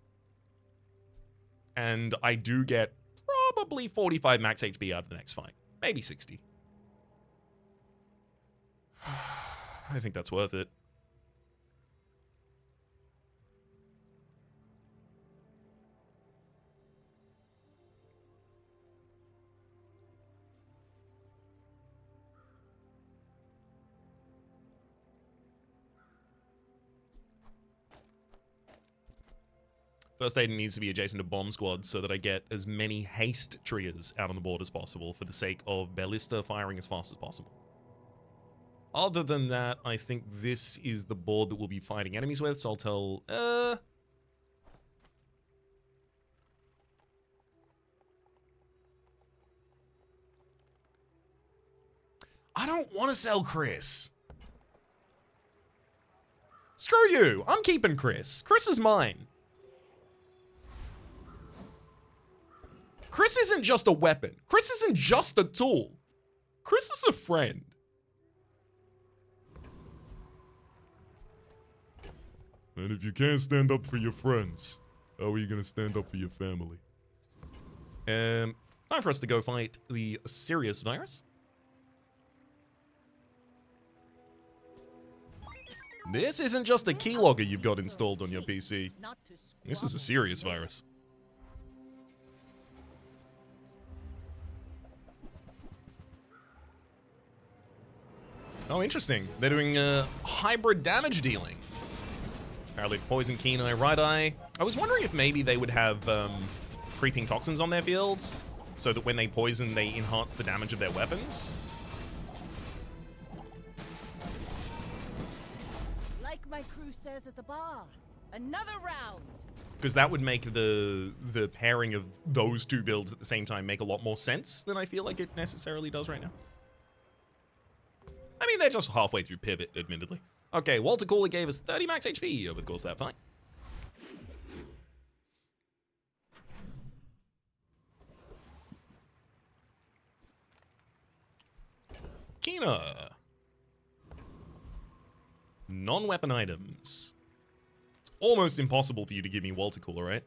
And I do get probably 45 max HP out of the next fight. Maybe 60. I think that's worth it. First aid needs to be adjacent to bomb squads so that I get as many haste triggers out on the board as possible for the sake of Ballista firing as fast as possible. Other than that, I think this is the board that we'll be fighting enemies with, so I'll tell... I don't want to sell Chris. Screw you. I'm keeping Chris. Chris is mine. Chris isn't just a weapon. Chris isn't just a tool. Chris is a friend. And if you can't stand up for your friends, how are you going to stand up for your family? Time for us to go fight the Sirius virus. This isn't just a keylogger you've got installed on your PC. This is a serious virus. Oh, interesting. They're doing hybrid damage dealing. Apparently poison, keen eye, right eye. I was wondering if maybe they would have creeping toxins on their fields so that when they poison, they enhance the damage of their weapons. Like my crew says at the bar, another round. Because that would make the pairing of those two builds at the same time make a lot more sense than I feel like it necessarily does right now. I mean, they're just halfway through Pivot, admittedly. Okay, Walter Cooler gave us 30 max HP over the course of that fight. Kina. Non-weapon items. It's almost impossible for you to give me Walter Cooler, right?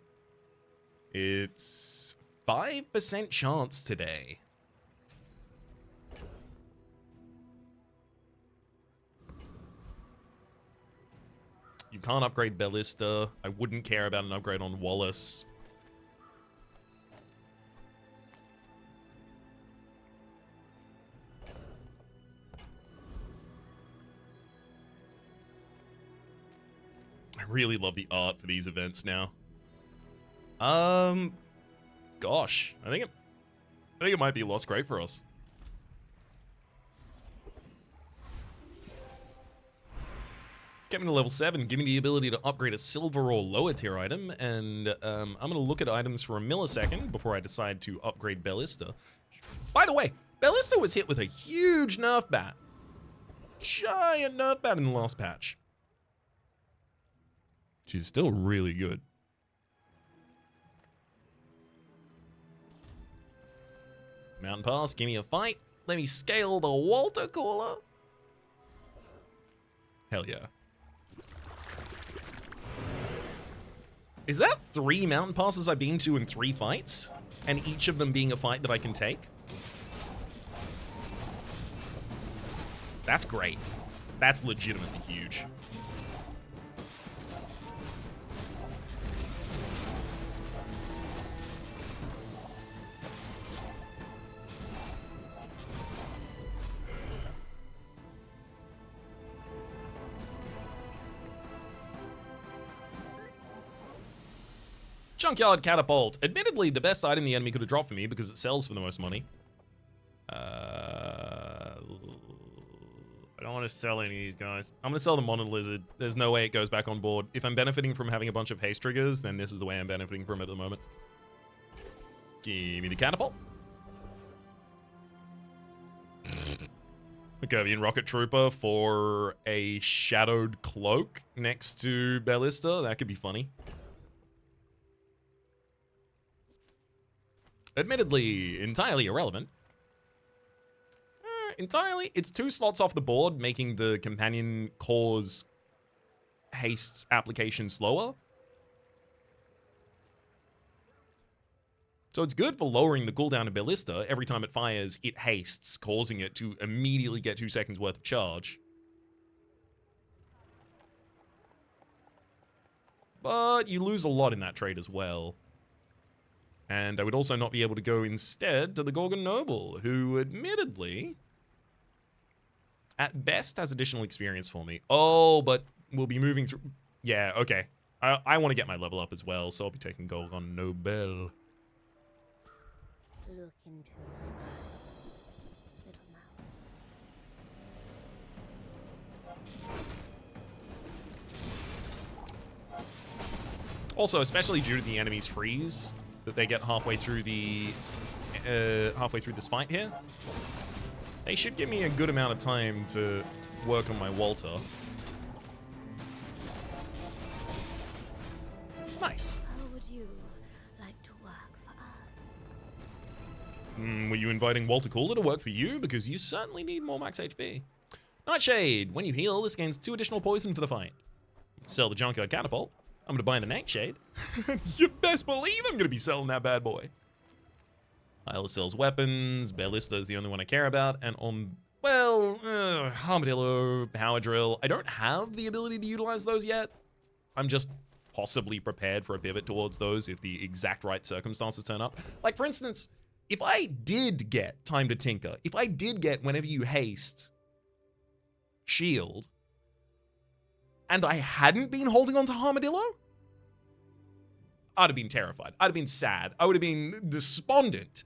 It's 5% chance today. You can't upgrade Ballista. I wouldn't care about an upgrade on Wallace. I really love the art for these events now. Gosh, I think it might be a lost grade for us. Get me to level 7, give me the ability to upgrade a silver or lower tier item, and I'm going to look at items for a millisecond before I decide to upgrade Ballista. By the way, Ballista was hit with a huge nerf bat. Giant nerf bat in the last patch. She's still really good. Mountain Pass, give me a fight. Let me scale the water cooler. Hell yeah. Is that 3 mountain passes I've been to in 3 fights? And each of them being a fight that I can take? That's great. That's legitimately huge. Junkyard Catapult. Admittedly, the best item the enemy could have dropped for me because it sells for the most money. I don't want to sell any of these guys. I'm going to sell the Monitor Lizard. There's no way it goes back on board. If I'm benefiting from having a bunch of haste triggers, then this is the way I'm benefiting from it at the moment. Give me the Catapult. The Kirby Rocket Trooper for a Shadowed Cloak next to Ballista. That could be funny. Admittedly, entirely irrelevant. Entirely. It's 2 slots off the board, making the companion cause haste's application slower. So it's good for lowering the cooldown of Ballista. Every time it fires, it hastes, causing it to immediately get 2 seconds worth of charge. But you lose a lot in that trade as well. And I would also not be able to go instead to the Gorgon Noble, who admittedly, at best, has additional experience for me. Oh, but we'll be moving through. Yeah, okay. I want to get my level up as well, so I'll be taking Gorgon Noble. Look into my eyes, little mouse. Also, especially due to the enemy's freeze that they get halfway through the this fight here, they should give me a good amount of time to work on my Walter. Nice. How would you like to work for us? Were you inviting Walter Cooler to work for you? Because you certainly need more max HP. Nightshade. When you heal, this gains 2 additional poison for the fight. Sell the Junkyard Catapult. I'm going to buy the Nightshade. You best believe I'm going to be selling that bad boy. Isla sells weapons. Ballista is the only one I care about. And on, well, Armadillo, Power Drill. I don't have the ability to utilize those yet. I'm just possibly prepared for a pivot towards those if the exact right circumstances turn up. Like, for instance, if I did get Time to Tinker, if I did get whenever you haste shield, and I hadn't been holding on to Armadillo, I'd have been terrified. I'd have been sad. I would have been despondent.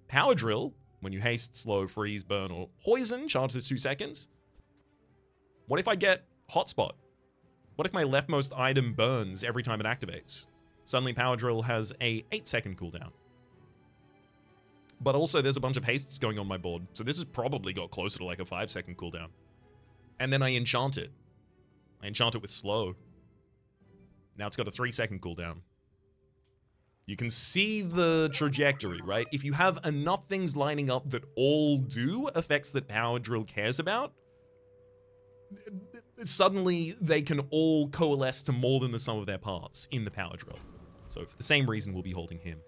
Power Drill, when you haste, slow, freeze, burn, or poison, charges 2 seconds. What if I get Hotspot? What if my leftmost item burns every time it activates? Suddenly Power Drill has a 8-second cooldown. But also there's a bunch of hastes going on my board, so this has probably got closer to like a 5-second cooldown. And then I enchant it. I enchant it with slow. Now it's got a 3-second cooldown. You can see the trajectory, right? If you have enough things lining up that all do effects that Power Drill cares about, suddenly they can all coalesce to more than the sum of their parts in the Power Drill. So for the same reason, we'll be holding him.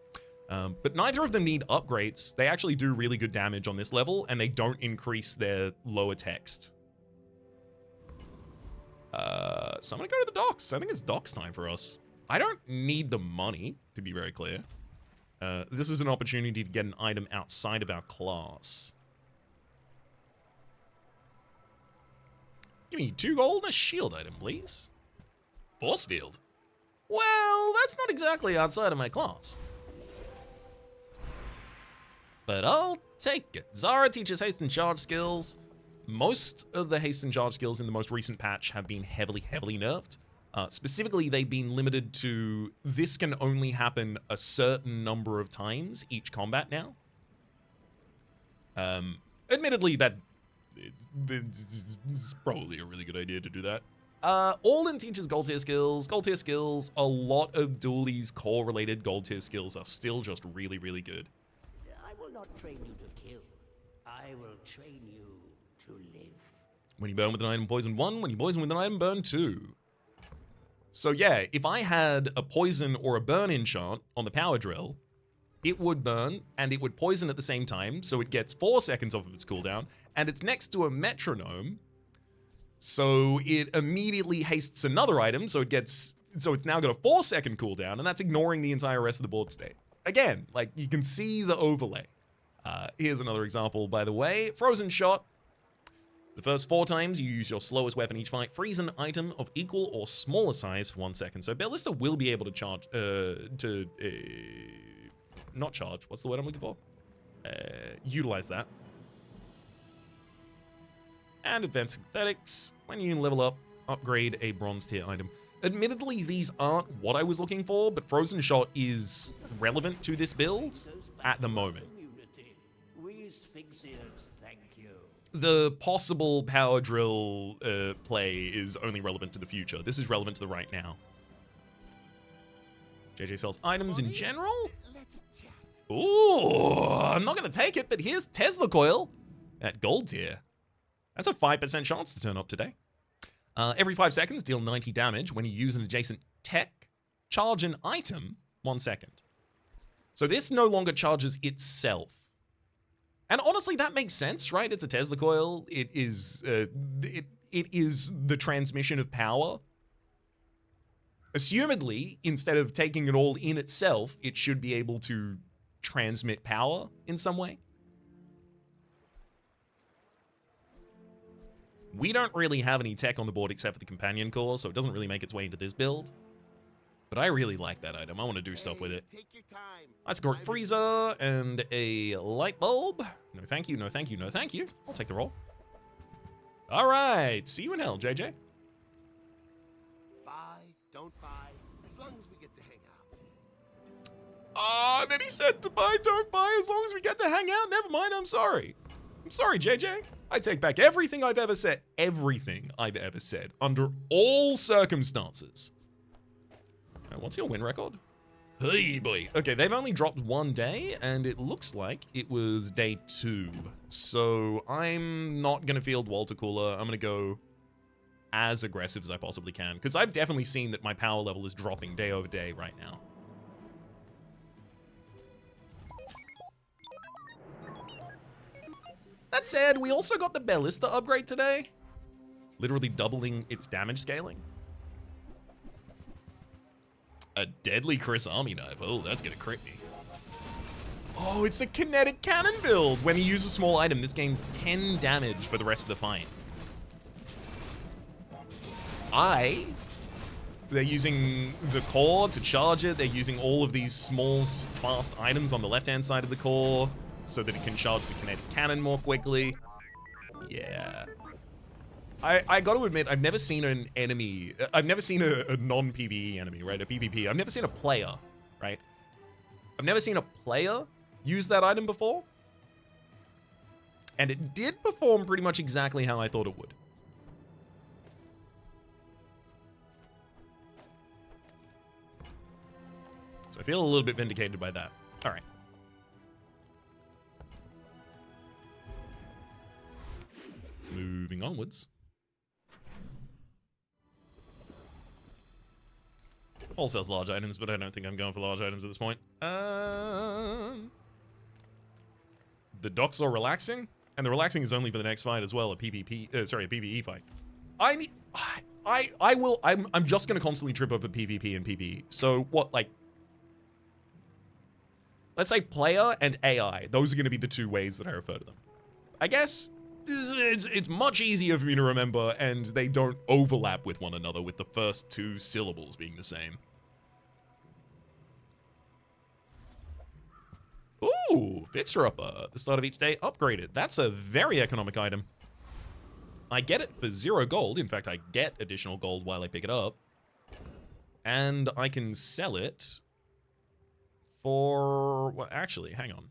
But neither of them need upgrades. They actually do really good damage on this level, and they don't increase their lower text. So I'm gonna go to the docks. I think it's docks time for us. I don't need the money, to be very clear. This is an opportunity to get an item outside of our class. Give me 2 gold and a shield item, please. Force field. Well, that's not exactly outside of my class. But I'll take it. Zara teaches haste and charge skills. Most of the haste and charge skills in the most recent patch have been heavily nerfed. Specifically, they've been limited to this can only happen a certain number of times each combat now. Admittedly, it's probably a really good idea to do that. Alden teaches gold tier skills. Gold tier skills, a lot of Dooley's core related gold tier skills are still just really good. will not train you to kill. I will train you to live. When you burn with an item, poison 1. When you poison with an item, burn 2. So yeah, if I had a poison or a burn enchant on the power drill, it would burn and it would poison at the same time, so it gets 4 seconds off of its cooldown, and it's next to a metronome, so it immediately hastes another item, so it's now got a 4-second cooldown, and that's ignoring the entire rest of the board state. Again, like, you can see the overlay. Here's another example, by the way. Frozen Shot. The first 4 times you use your slowest weapon each fight, freeze an item of equal or smaller size for 1 second. So Ballista will be able to charge, not charge, what's the word I'm looking for? Utilize that. And Advanced Synthetics, when you level up, upgrade a bronze tier item. Admittedly, these aren't what I was looking for, but Frozen Shot is relevant to this build at the moment. We Sphinxians thank you. The possible power drill play is only relevant to the future. This is relevant to the right now. JJ sells items in general? Let's chat. Ooh, I'm not going to take it, but here's Tesla Coil at gold tier. That's a 5% chance to turn up today. Every 5 seconds, deal 90 damage. When you use an adjacent tech, charge an item 1 second. So this no longer charges itself. And honestly, that makes sense, right? It's a Tesla Coil. It is the transmission of power. Assumedly, instead of taking it all in itself, it should be able to transmit power in some way. We don't really have any tech on the board except for the companion core, so it doesn't really make its way into this build. But I really like that item. I want to do stuff with it. Take your time. Isochoric Freezer and a light bulb. No thank you, no thank you, no thank you. I'll take the roll. All right, see you in hell, JJ. Buy, don't buy, as long as we get to hang out. Ah, then he said to buy, don't buy, as long as we get to hang out. Never mind, I'm sorry. I'm sorry, JJ. I take back everything I've ever said. Everything I've ever said. Under all circumstances. What's your win record? Hey, boy. Okay, they've only dropped 1 day, and it looks like it was day 2. So I'm not going to field Water Cooler. I'm going to go as aggressive as I possibly can, because I've definitely seen that my power level is dropping day over day right now. That said, we also got the Ballista upgrade today. Literally doubling its damage scaling. A deadly Chris Army knife. Oh, that's gonna crit me. Oh, it's a kinetic cannon build. When he uses a small item, this gains 10 damage for the rest of the fight. They're using the core to charge it. They're using all of these small, fast items on the left-hand side of the core so that it can charge the kinetic cannon more quickly. Yeah. I got to admit, I've never seen an enemy, I've never seen a non-PvE enemy, right? A PvP. I've never seen a player, right? I've never seen a player use that item before. And it did perform pretty much exactly how I thought it would. So I feel a little bit vindicated by that. All right. Moving onwards. All sells large items, but I don't think I'm going for large items at this point. The docks are relaxing, and the relaxing is only for the next fight as well, a PvP, a PvE fight. I'm just gonna constantly trip over PvP and PvE. So what, like, let's say player and AI. Those are gonna be the 2 ways that I refer to them. I guess it's much easier for me to remember, and they don't overlap with one another, with the first 2 syllables being the same. Ooh, Fixer Upper. At the start of each day, upgraded. That's a very economic item. I get it for 0 gold. In fact, I get additional gold while I pick it up. And I can sell it for... Well, actually, hang on.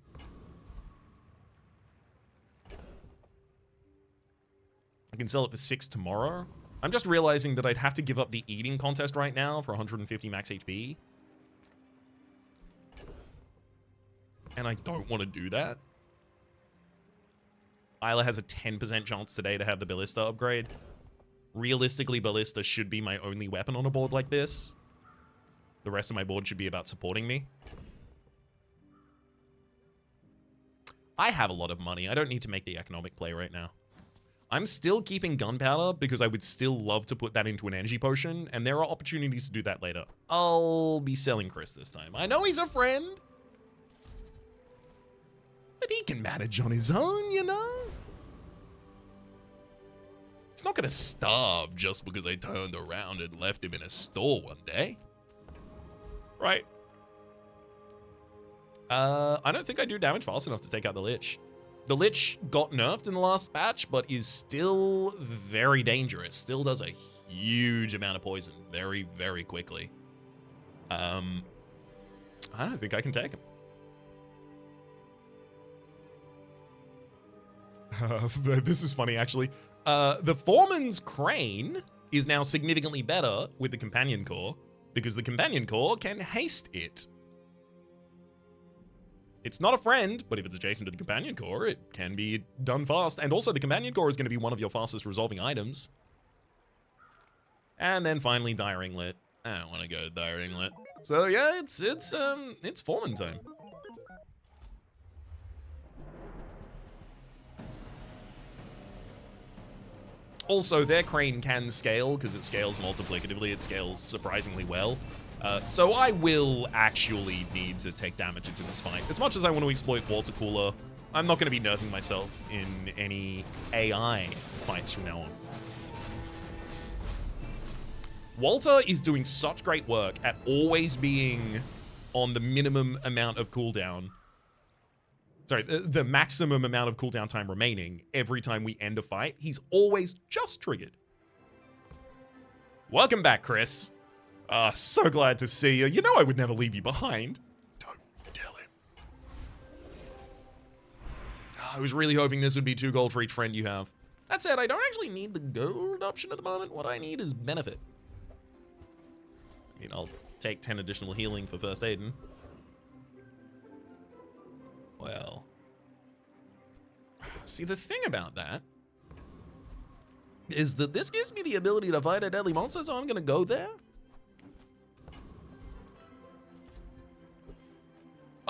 I can sell it for 6 tomorrow. I'm just realizing that I'd have to give up the eating contest right now for 150 max HP. And I don't want to do that. Isla has a 10% chance today to have the Ballista upgrade. Realistically, Ballista should be my only weapon on a board like this. The rest of my board should be about supporting me. I have a lot of money. I don't need to make the economic play right now. I'm still keeping gunpowder because I would still love to put that into an energy potion, and there are opportunities to do that later. I'll be selling Chris this time. I know he's a friend, but he can manage on his own, you know? He's not gonna starve just because I turned around and left him in a store one day. Right? I don't think I do damage fast enough to take out the Lich. The Lich got nerfed in the last patch, but is still very dangerous. Still does a huge amount of poison very, very quickly. I don't think I can take him. This is funny, actually. The Foreman's Crane is now significantly better with the Companion Core, because the Companion Core can haste it. It's not a friend, but if it's adjacent to the Companion Core, it can be done fast. And also, the Companion Core is going to be one of your fastest resolving items. And then finally, Dire Inglet. I don't want to go to Dire Inglet. So yeah, it's Foreman time. Also, their Crane can scale, because it scales multiplicatively. It scales surprisingly well. So I will actually need to take damage into this fight. As much as I want to exploit Water Cooler, I'm not going to be nerfing myself in any AI fights from now on. Walter is doing such great work at always being on the minimum amount of cooldown. Sorry, the maximum amount of cooldown time remaining every time we end a fight. He's always just triggered. Welcome back, Chris. So glad to see you. You know I would never leave you behind. Don't tell him. I was really hoping this would be 2 gold for each friend you have. That said, I don't actually need the gold option at the moment. What I need is benefit. I mean, I'll take 10 additional healing for first aiding. Well. See, the thing about that is that this gives me the ability to fight a deadly monster, so I'm going to go there.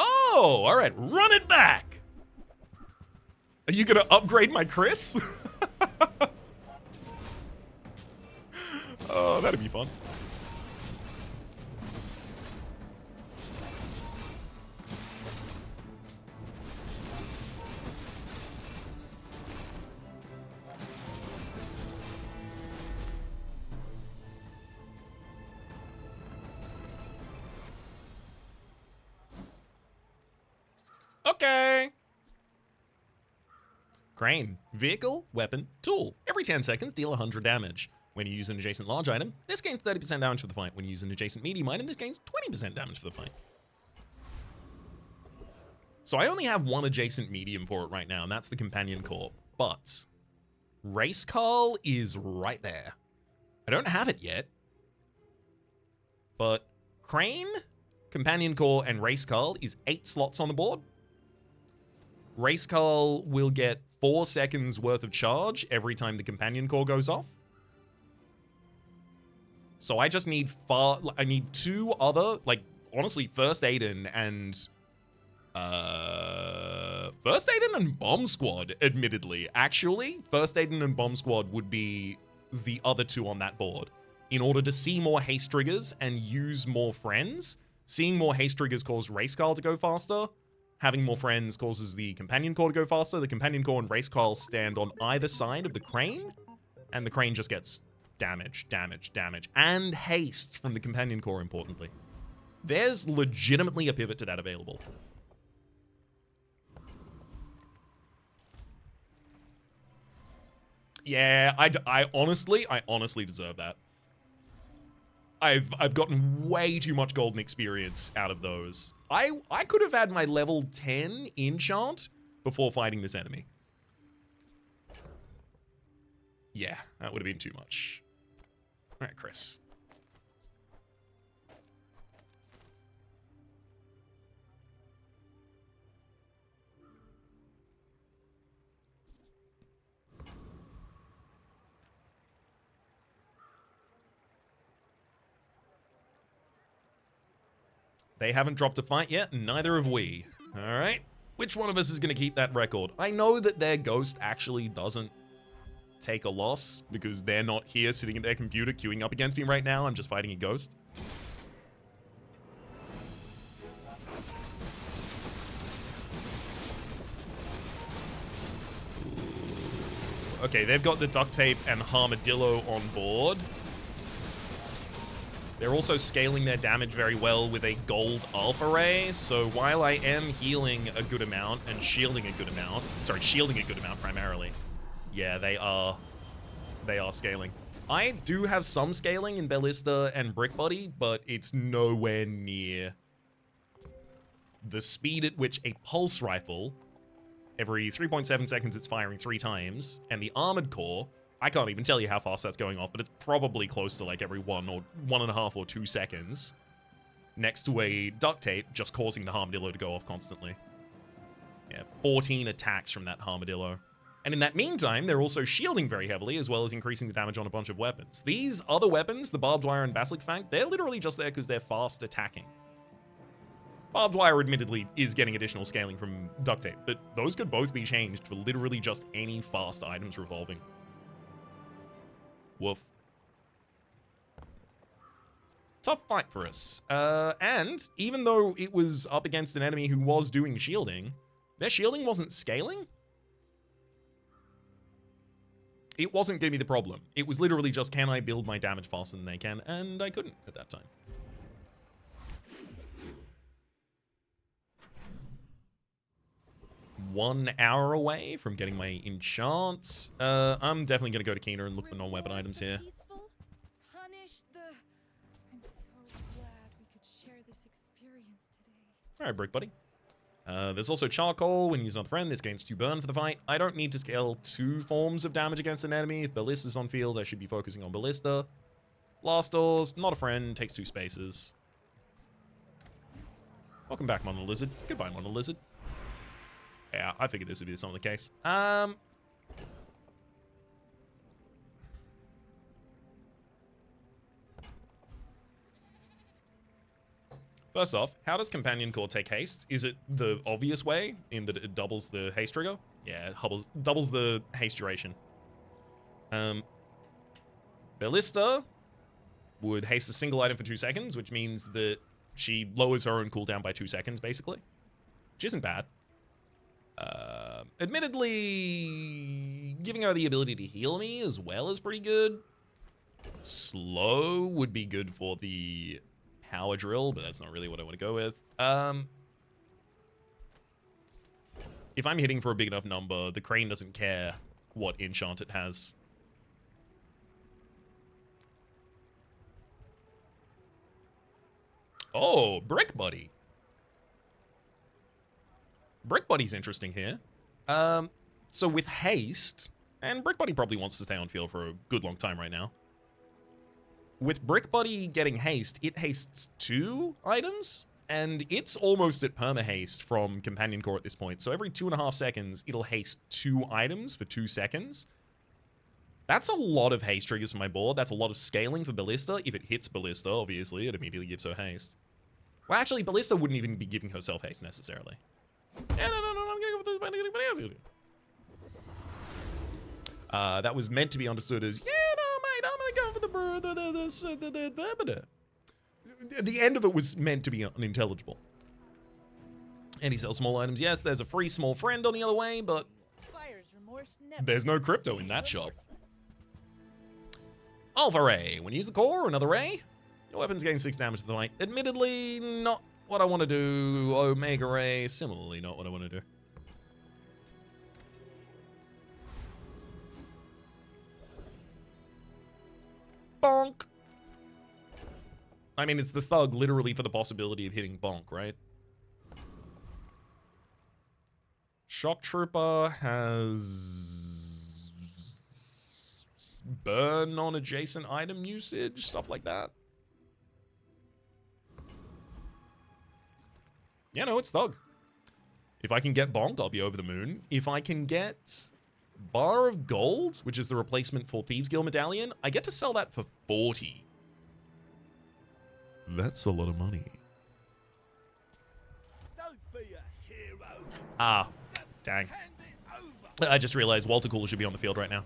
Oh, all right, run it back. Are you gonna upgrade my Chris? Oh, that'd be fun. Okay. Crane. Vehicle, weapon, tool. Every 10 seconds, deal 100 damage. When you use an adjacent large item, this gains 30% damage for the fight. When you use an adjacent medium item, this gains 20% damage for the fight. So I only have one adjacent medium for it right now, and that's the Companion Core. But Race Carl is right there. I don't have it yet. But Crane, Companion Core, and Race Carl is 8 slots on the board. Race Carl will get 4 seconds worth of charge every time the Companion Core goes off. So I just need I need 2 other, like, honestly, First Aiden and First Aiden and Bomb Squad, admittedly. Actually, First Aiden and Bomb Squad would be the other 2 on that board. In order to see more haste triggers and use more friends, seeing more haste triggers cause Race Carl to go faster. Having more friends causes the Companion Core to go faster. The Companion Core and Race Carl stand on either side of the Crane, and the Crane just gets damage, damage, damage, and haste from the Companion Core, importantly. There's legitimately a pivot to that available. Yeah, I honestly deserve that. I've gotten way too much golden experience out of those. I could have had my level 10 enchant before fighting this enemy. Yeah, that would have been too much. All right, Chris. They haven't dropped a fight yet, and neither have we. All right. Which one of us is going to keep that record? I know that their ghost actually doesn't take a loss because they're not here sitting at their computer queuing up against me right now. I'm just fighting a ghost. Okay, they've got the duct tape and armadillo on board. They're also scaling their damage very well with a gold alpha ray, so while I am healing a good amount and shielding a good amount, sorry, shielding a good amount primarily, yeah, they are scaling. I do have some scaling in Ballista and Brickbody, but it's nowhere near the speed at which a pulse rifle, every 3.7 seconds it's firing 3 times, and the armored core, I can't even tell you how fast that's going off, but it's probably close to like every 1 or 1.5 or 2 seconds next to a duct tape just causing the armadillo to go off constantly. Yeah, 14 attacks from that armadillo. And in that meantime, they're also shielding very heavily as well as increasing the damage on a bunch of weapons. These other weapons, the barbed wire and basilic fang, they're literally just there because they're fast attacking. Barbed wire admittedly is getting additional scaling from duct tape, but those could both be changed for literally just any fast items revolving. Woof. Tough fight for us. And even though it was up against an enemy who was doing shielding, their shielding wasn't scaling. It wasn't going to be the problem. It was literally just, can I build my damage faster than they can? And I couldn't at that time. One hour away from getting my enchants. I'm definitely going to go to Keener and look for non-weapon items here. Punish the... I'm so glad we could share this experience today. All right, Brick Buddy. There's also charcoal when using another friend. This gains 2 burn for the fight. I don't need to scale 2 forms of damage against an enemy. If Ballista's on field, I should be focusing on Ballista. Blast doors, not a friend, takes 2 spaces. Welcome back, Mono Lizard. Goodbye, Mono Lizard. Yeah, I figured this would be some of the case. First off, how does Companion Core take haste? Is it the obvious way, in that it doubles the haste trigger? Yeah, it doubles the haste duration. Ballista would haste a single item for 2 seconds, which means that she lowers her own cooldown by 2 seconds, basically. Which isn't bad. Admittedly, giving her the ability to heal me as well is pretty good. Slow would be good for the power drill, but that's not really what I want to go with. If I'm hitting for a big enough number, the crane doesn't care what enchant it has. Oh, Brick Buddy. Brick Buddy's interesting here. So with haste, and Brick Buddy probably wants to stay on field for a good long time right now. With Brick Buddy getting haste, it hastes 2 items, and it's almost at perma haste from Companion Core at this point. So every 2.5 seconds, it'll haste 2 items for 2 seconds. That's a lot of haste triggers for my board. That's a lot of scaling for Ballista. If it hits Ballista, obviously, it immediately gives her haste. Well, actually, Ballista wouldn't even be giving herself haste necessarily. Yeah, no, I'm gonna go with this. That was meant to be understood as, yeah, no, mate, I'm gonna go for the end of it was meant to be unintelligible. And he sells small items. Yes, there's a free small friend on the other way, but there's no crypto in that shop. Alpha Ray. When you use the core, another ray. Your weapons gain 6 damage to the fight. Admittedly, not what I want to do. Omega Ray, similarly not what I want to do. Bonk. I mean, it's the thug literally for the possibility of hitting bonk, right? Shock Trooper has burn on adjacent item usage, stuff like that. Yeah, no, it's thug. If I can get bonk, I'll be over the moon. If I can get Bar of Gold, which is the replacement for Thieves Guild Medallion, I get to sell that for 40. That's a lot of money. Ah, dang. I just realized Walter Cooler should be on the field right now.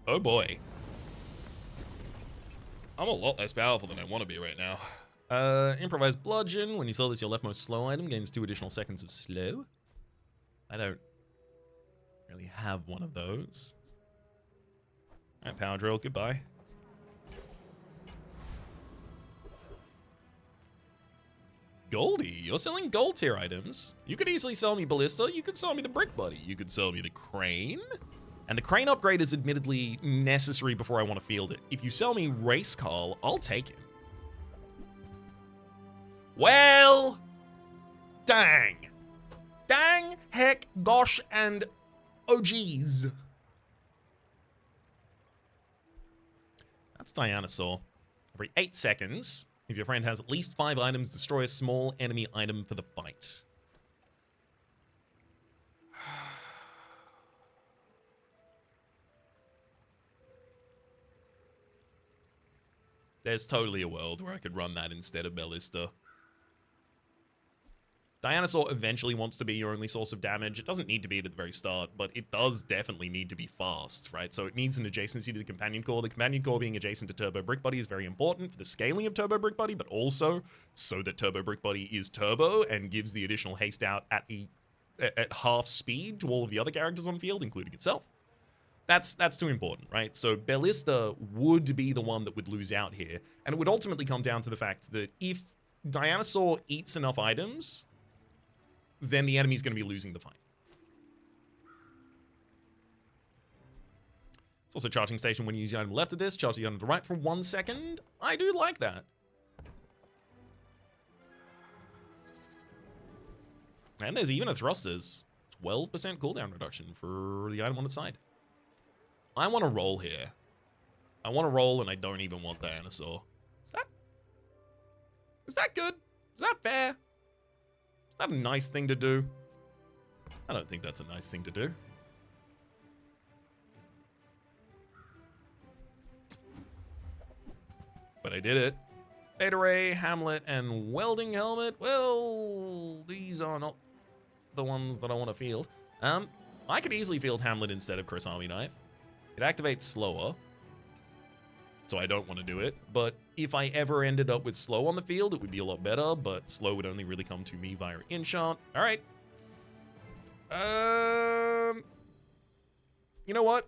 Oh boy. I'm a lot less powerful than I want to be right now. Improvised bludgeon. When you sell this, your leftmost slow item gains 2 additional seconds of slow. I don't really have one of those. Alright, power drill, goodbye. Goldie, you're selling gold tier items. You could easily sell me Ballista, you could sell me the Brick Buddy, you could sell me the Crane. And the Crane upgrade is admittedly necessary before I want to field it. If you sell me Race Carl, I'll take it. Well, dang. Dang, heck, gosh, and oh geez. That's Dianosaur. Every 8 seconds, if your friend has at least 5 items, destroy a small enemy item for the fight. There's totally a world where I could run that instead of Ballista. Dianosaur eventually wants to be your only source of damage. It doesn't need to be at the very start, but it does definitely need to be fast, right? So it needs an adjacency to the Companion Core. The Companion Core being adjacent to Turbo Brick Buddy is very important for the scaling of Turbo Brick Buddy, but also so that Turbo Brick Buddy is turbo and gives the additional haste out at half speed to all of the other characters on field, including itself. That's too important, right? So Ballista would be the one that would lose out here, and it would ultimately come down to the fact that if Dianosaur eats enough items, then the enemy's going to be losing the fight. It's also charging station when you use the item left of this, charge the item to the right for 1 second. I do like that. And there's even a thrusters. 12% cooldown reduction for the item on its side. I want to roll here. I want to roll, and I don't even want Dianosaur. Is that good? Is that fair? Is that a nice thing to do? I don't think that's a nice thing to do. But I did it. Beta Ray, Hamlet, and Welding Helmet. Well, these are not the ones that I want to field. I could easily field Hamlet instead of Chris Army Knife. It activates slower, so I don't want to do it. But if I ever ended up with slow on the field, it would be a lot better, but slow would only really come to me via enchant. All right. You know what?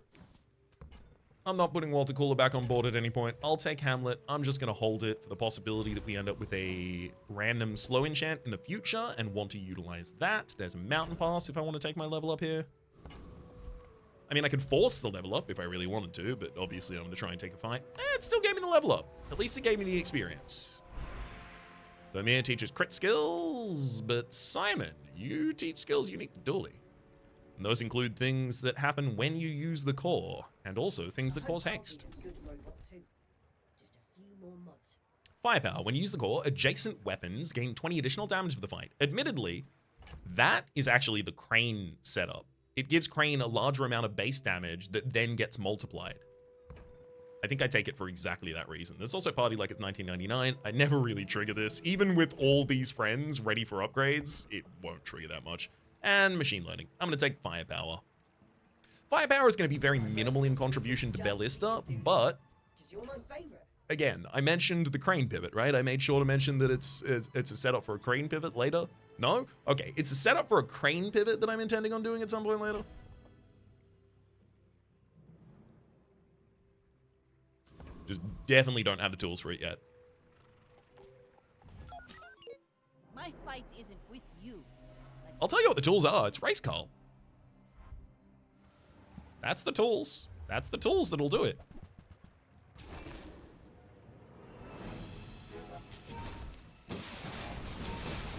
I'm not putting Walter Cooler back on board at any point. I'll take Hamlet. I'm just going to hold it for the possibility that we end up with a random slow enchant in the future and want to utilize that. There's a mountain pass if I want to take my level up here. I mean, I could force the level up if I really wanted to, but obviously I'm going to try and take a fight. It still gave me the level up. At least it gave me the experience. Vermeer teaches crit skills, but Simon, you teach skills unique to Dooley. And those include things that happen when you use the core, and also things that cause haste. Firepower. When you use the core, adjacent weapons gain 20 additional damage for the fight. Admittedly, that is actually the Crane setup. It gives Crane a larger amount of base damage that then gets multiplied. I think I take it for exactly that reason. There's also Party Like it's 1999. I never really trigger this. Even with all these friends ready for upgrades, it won't trigger that much. And machine learning. I'm going to take Firepower. Firepower is going to be very minimal in contribution to Ballista, but again, I mentioned the Crane pivot, right? I made sure to mention that it's a setup for a Crane pivot later. No? Okay, it's a setup for a Crane pivot that I'm intending on doing at some point later. Just definitely don't have the tools for it yet. My fight isn't with you. I'll tell you what the tools are. It's Race Call. That's the tools. That's the tools that'll do it.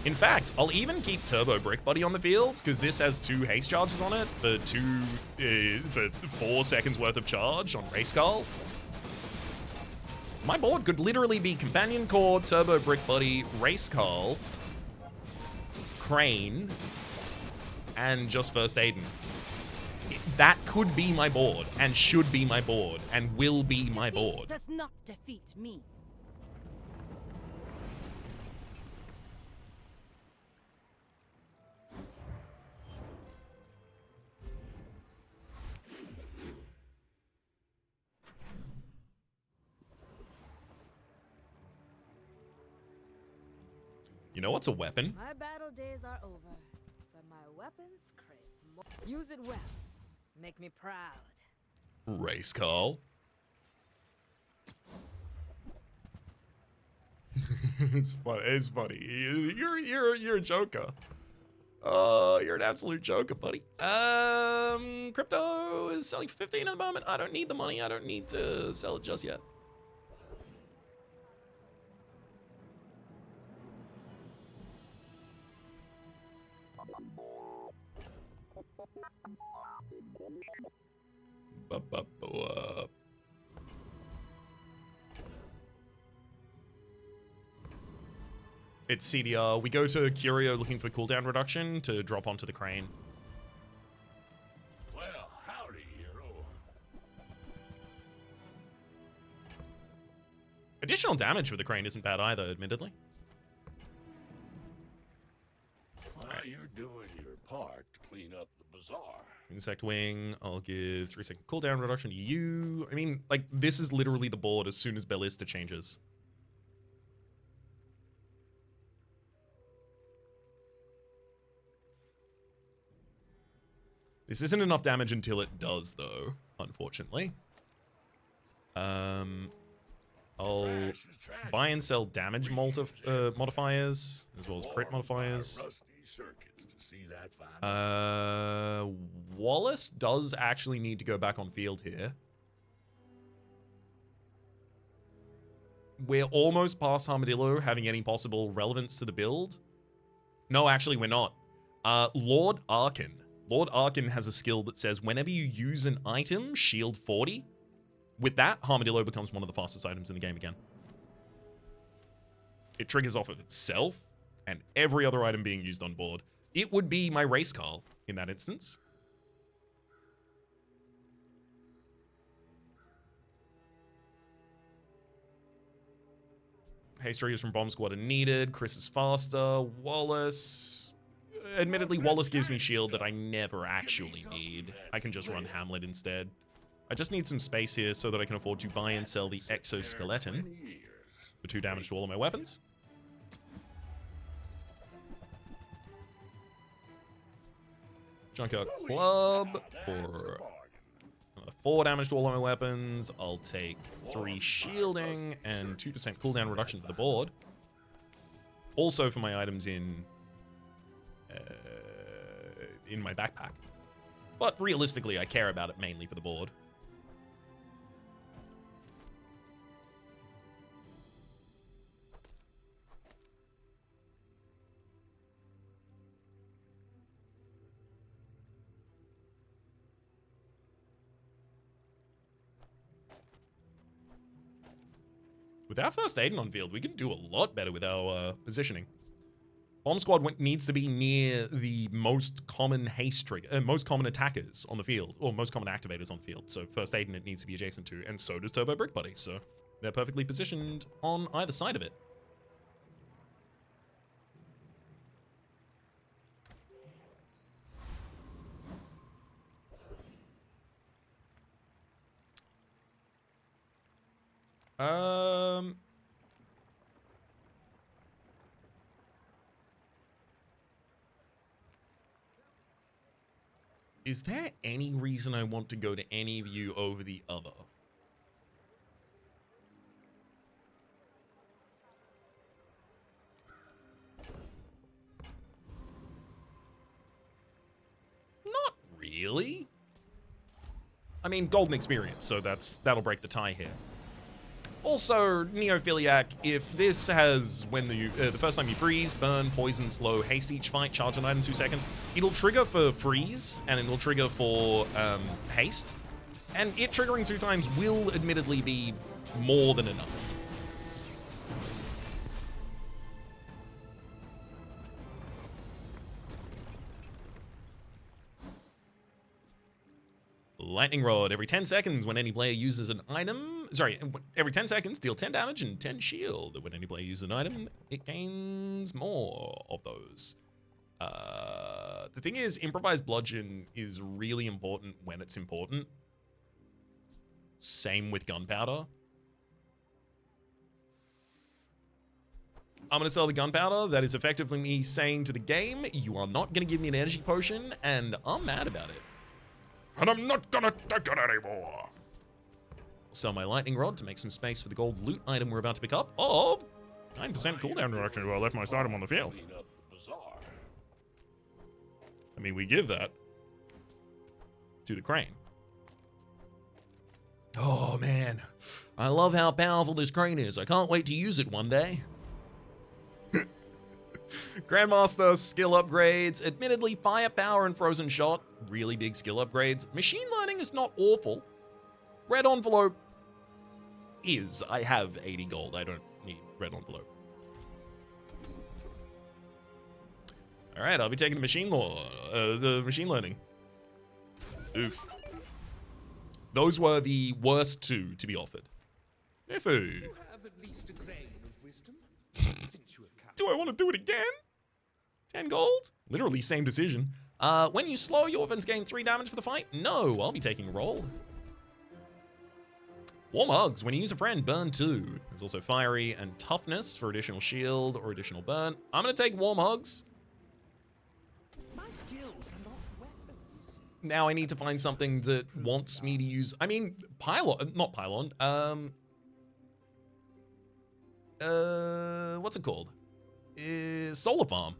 In fact, I'll even keep Turbo Brick Buddy on the fields, because this has 2 haste charges on it for 4 seconds worth of charge on Race Call. My board could literally be Companion Core, Turbo Brick Buddy, Race Carl, Crane, and just First Aiden. That could be my board, and should be my board, and will be my board. Does not defeat me. You know what's a weapon? My battle days are over, but my weapons crave more. Use it well. Make me proud. Race Carl. It's funny. It's funny. You're a joker. Oh, you're an absolute joker, buddy. Crypto is selling for 15 at the moment. I don't need the money. I don't need to sell it just yet. It's CDR. We go to Curio looking for cooldown reduction to drop onto the Crane. Well, howdy, hero. Additional damage for the Crane isn't bad either, admittedly. Well, you're doing your part to clean up the bazaar. Insect Wing, I'll give 3-second cooldown reduction to you. I mean, like, this is literally the board as soon as Ballista changes. This isn't enough damage until it does, though, unfortunately. I'll buy and sell damage modifiers, as well as crit modifiers. Wallace does actually need to go back on field here. We're almost past Armadillo having any possible relevance to the build. No, actually, we're not. Lord Arkin. Lord Arkin has a skill that says whenever you use an item, shield 40. With that, Armadillo becomes one of the fastest items in the game again. It triggers off of itself and every other item being used on board. It would be my race car in that instance. Haste triggers from Bomb Squad are needed. Chris is faster. Wallace. Admittedly, Wallace gives me shield that I never actually need. I can just run Hamlet instead. I just need some space here so that I can afford to buy and sell the Exoskeleton for 2 damage to all of my weapons. Junkyard Club for 4 damage to all of my weapons. I'll take 3 shielding and 2% cooldown reduction to the board. Also for my items in my backpack. But realistically, I care about it mainly for the board. With our first Aiden on field, we can do a lot better with our positioning. Bomb Squad needs to be near the most common haste trigger, most common attackers on the field, or most common activators on the field. So first Aiden it needs to be adjacent to, and so does Turbo Brick Buddy. So they're perfectly positioned on either side of it. Is there any reason I want to go to any of you over the other? Not really. I mean, golden experience, so that'll break the tie here. Also, Neophiliac, if this has, when the first time you freeze, burn, poison, slow, haste each fight, charge an item 2 seconds, it'll trigger for freeze, and it'll trigger for haste. And it triggering 2 times will admittedly be more than enough. Lightning Rod. Every 10 seconds when any player uses an item... Sorry, every 10 seconds, deal 10 damage and 10 shield. When any player uses an item, it gains more of those. The thing is, Improvised Bludgeon is really important when it's important. Same with Gunpowder. I'm going to sell the Gunpowder. That is effectively me saying to the game, you are not going to give me an energy potion, and I'm mad about it. And I'm not going to take it anymore. Sell my Lightning Rod to make some space for the gold loot item we're about to pick up of 9% cooldown reduction while I left my item on the field. Clean up the bazaar. I mean, we give that to the crane. Oh, man. I love how powerful this crane is. I can't wait to use it one day. Grandmaster skill upgrades. Admittedly, firepower and frozen shot. Really big skill upgrades. Machine learning is not awful. Red envelope is. I have 80 gold. I don't need red envelope. All right, I'll be taking the machine learning. Oof. Those were the worst two to be offered. Nifu. You have at least a grain of wisdom. Since you have come. Do I want to do it again? 10 gold? Literally same decision. When you slow, your weapons gain 3 damage for the fight? No, I'll be taking a roll. Warm Hugs. When you use a friend, burn 2. There's also Fiery and Toughness for additional shield or additional burn. I'm going to take Warm Hugs. My skills are not weapons. Now I need to find something that wants me to use... I mean, Pylon... Not Pylon. What's it called? Solar Farm.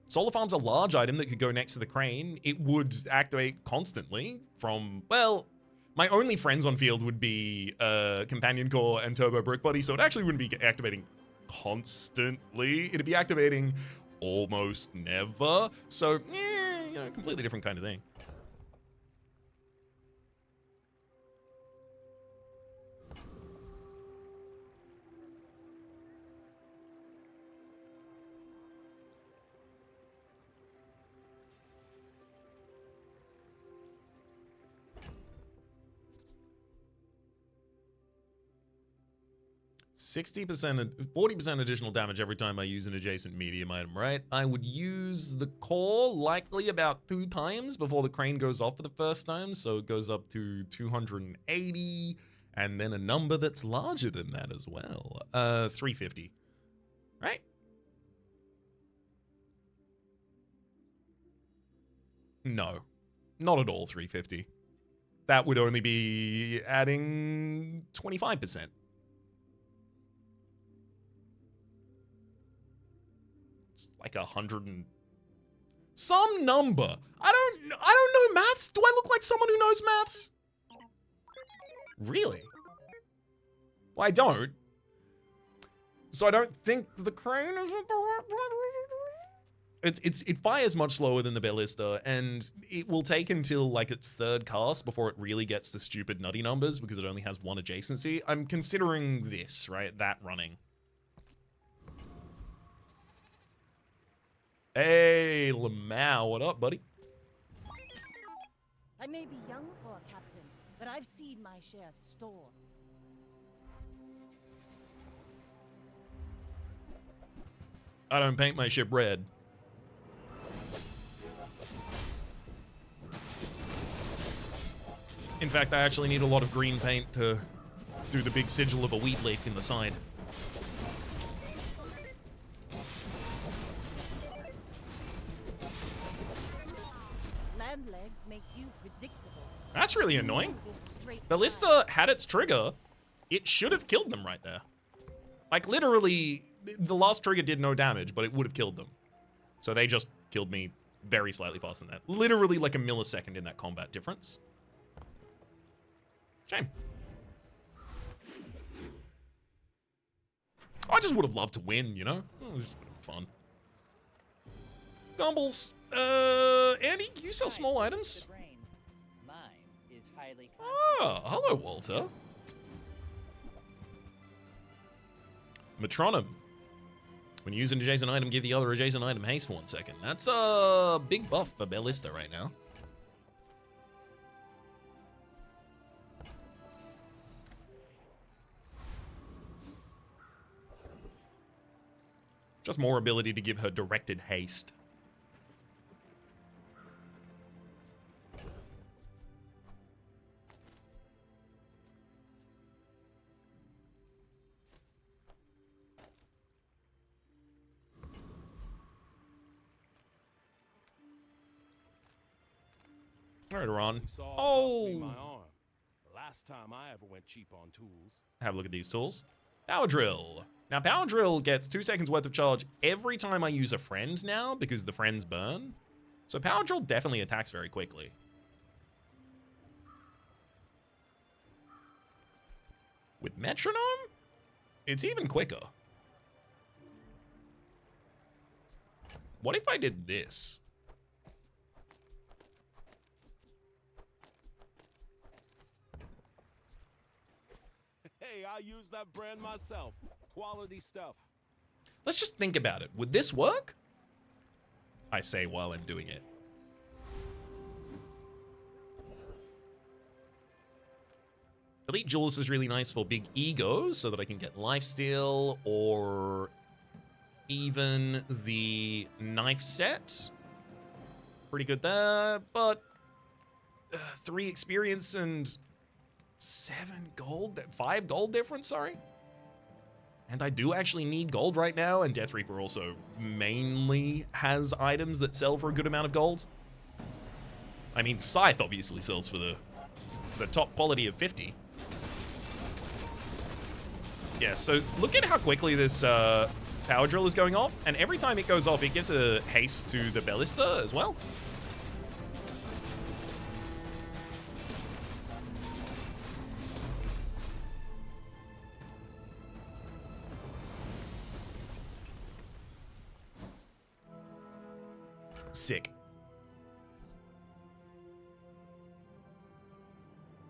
Solar Farm's a large item that could go next to the crane. It would activate constantly from... Well, my only friends on field would be Companion Core and Turbo Brick Buddy, so it actually wouldn't be activating constantly. It'd be activating almost never. So, you know, completely different kind of thing. %, 40% additional damage every time I use an adjacent medium item, right? I would use the core likely about 2 times before the crane goes off for the first time, so it goes up to 280, and then a number that's larger than that as well. 350, right? No, not at all 350. That would only be adding 25%. Like 100 and some number. I don't know maths. Do I look like someone who knows maths? Really? Well, I don't. So I don't think the crane is it fires much slower than the ballista, and it will take until like its 3rd cast before it really gets to stupid nutty numbers because it only has 1 adjacency. I'm considering this, right? That running. Hey, Lamau, what up, buddy? I may be young for a captain, but I've seen my share of storms. I don't paint my ship red. In fact, I actually need a lot of green paint to do the big sigil of a wheat leaf in the side. Land legs make you predictable. That's really annoying. Ballista had its trigger. It should have killed them right there. Like, literally, the last trigger did no damage, but it would have killed them. So they just killed me very slightly faster than that. Literally like a millisecond in that combat difference. Shame. I just would have loved to win, you know? It was just fun. Gumbles. Andy, can you sell small items? Mine is highly Oh, hello, Walter. Metronome. When you use an adjacent item, give the other adjacent item haste for 1 second. That's a big buff for Ballista right now. Just more ability to give her directed haste. All right, Ron. Oh! Last time I ever went cheap on tools. Have a look at these tools. Power Drill. Now, Power Drill gets 2 seconds worth of charge every time I use a friend now because the friends burn. So Power Drill definitely attacks very quickly. With Metronome, it's even quicker. What if I did this? Hey, I use that brand myself. Quality stuff. Let's just think about it. Would this work? I say while I'm doing it. Elite Jewels is really nice for big egos so that I can get lifesteal or even the knife set. Pretty good there, but 3 experience and 5 gold difference, sorry. And I do actually need gold right now, and Death Reaper also mainly has items that sell for a good amount of gold. I mean, Scythe obviously sells for the top quality of 50. Yeah, so look at how quickly this Power Drill is going off, and every time it goes off, it gives a haste to the Ballista as well. Sick.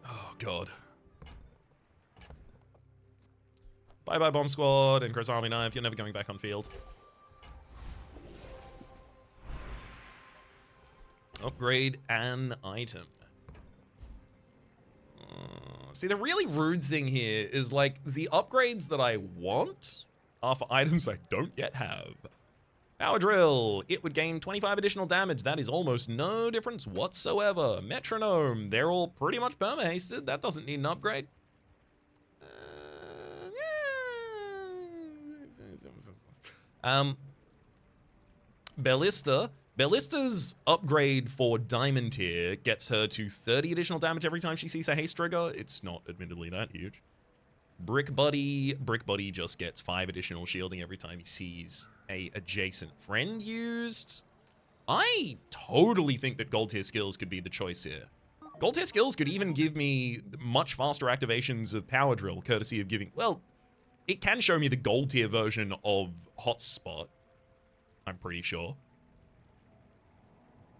Oh, God. Bye-bye, Bomb Squad and Chris Army Knife. You're never going back on field. Upgrade an item. See, the really rude thing here is, like, the upgrades that I want are for items I don't yet have. Power Drill. It would gain 25 additional damage. That is almost no difference whatsoever. Metronome. They're all pretty much perma-hasted. That doesn't need an upgrade. Ballista. Ballista's upgrade for Diamond tier gets her to 30 additional damage every time she sees a haste trigger. It's not admittedly that huge. Brick Buddy just gets 5 additional shielding every time he sees a adjacent friend used. I totally think that gold tier skills could be the choice here. Gold tier skills could even give me much faster activations of Power Drill, courtesy of giving, well, it can show me the gold tier version of Hotspot, I'm pretty sure.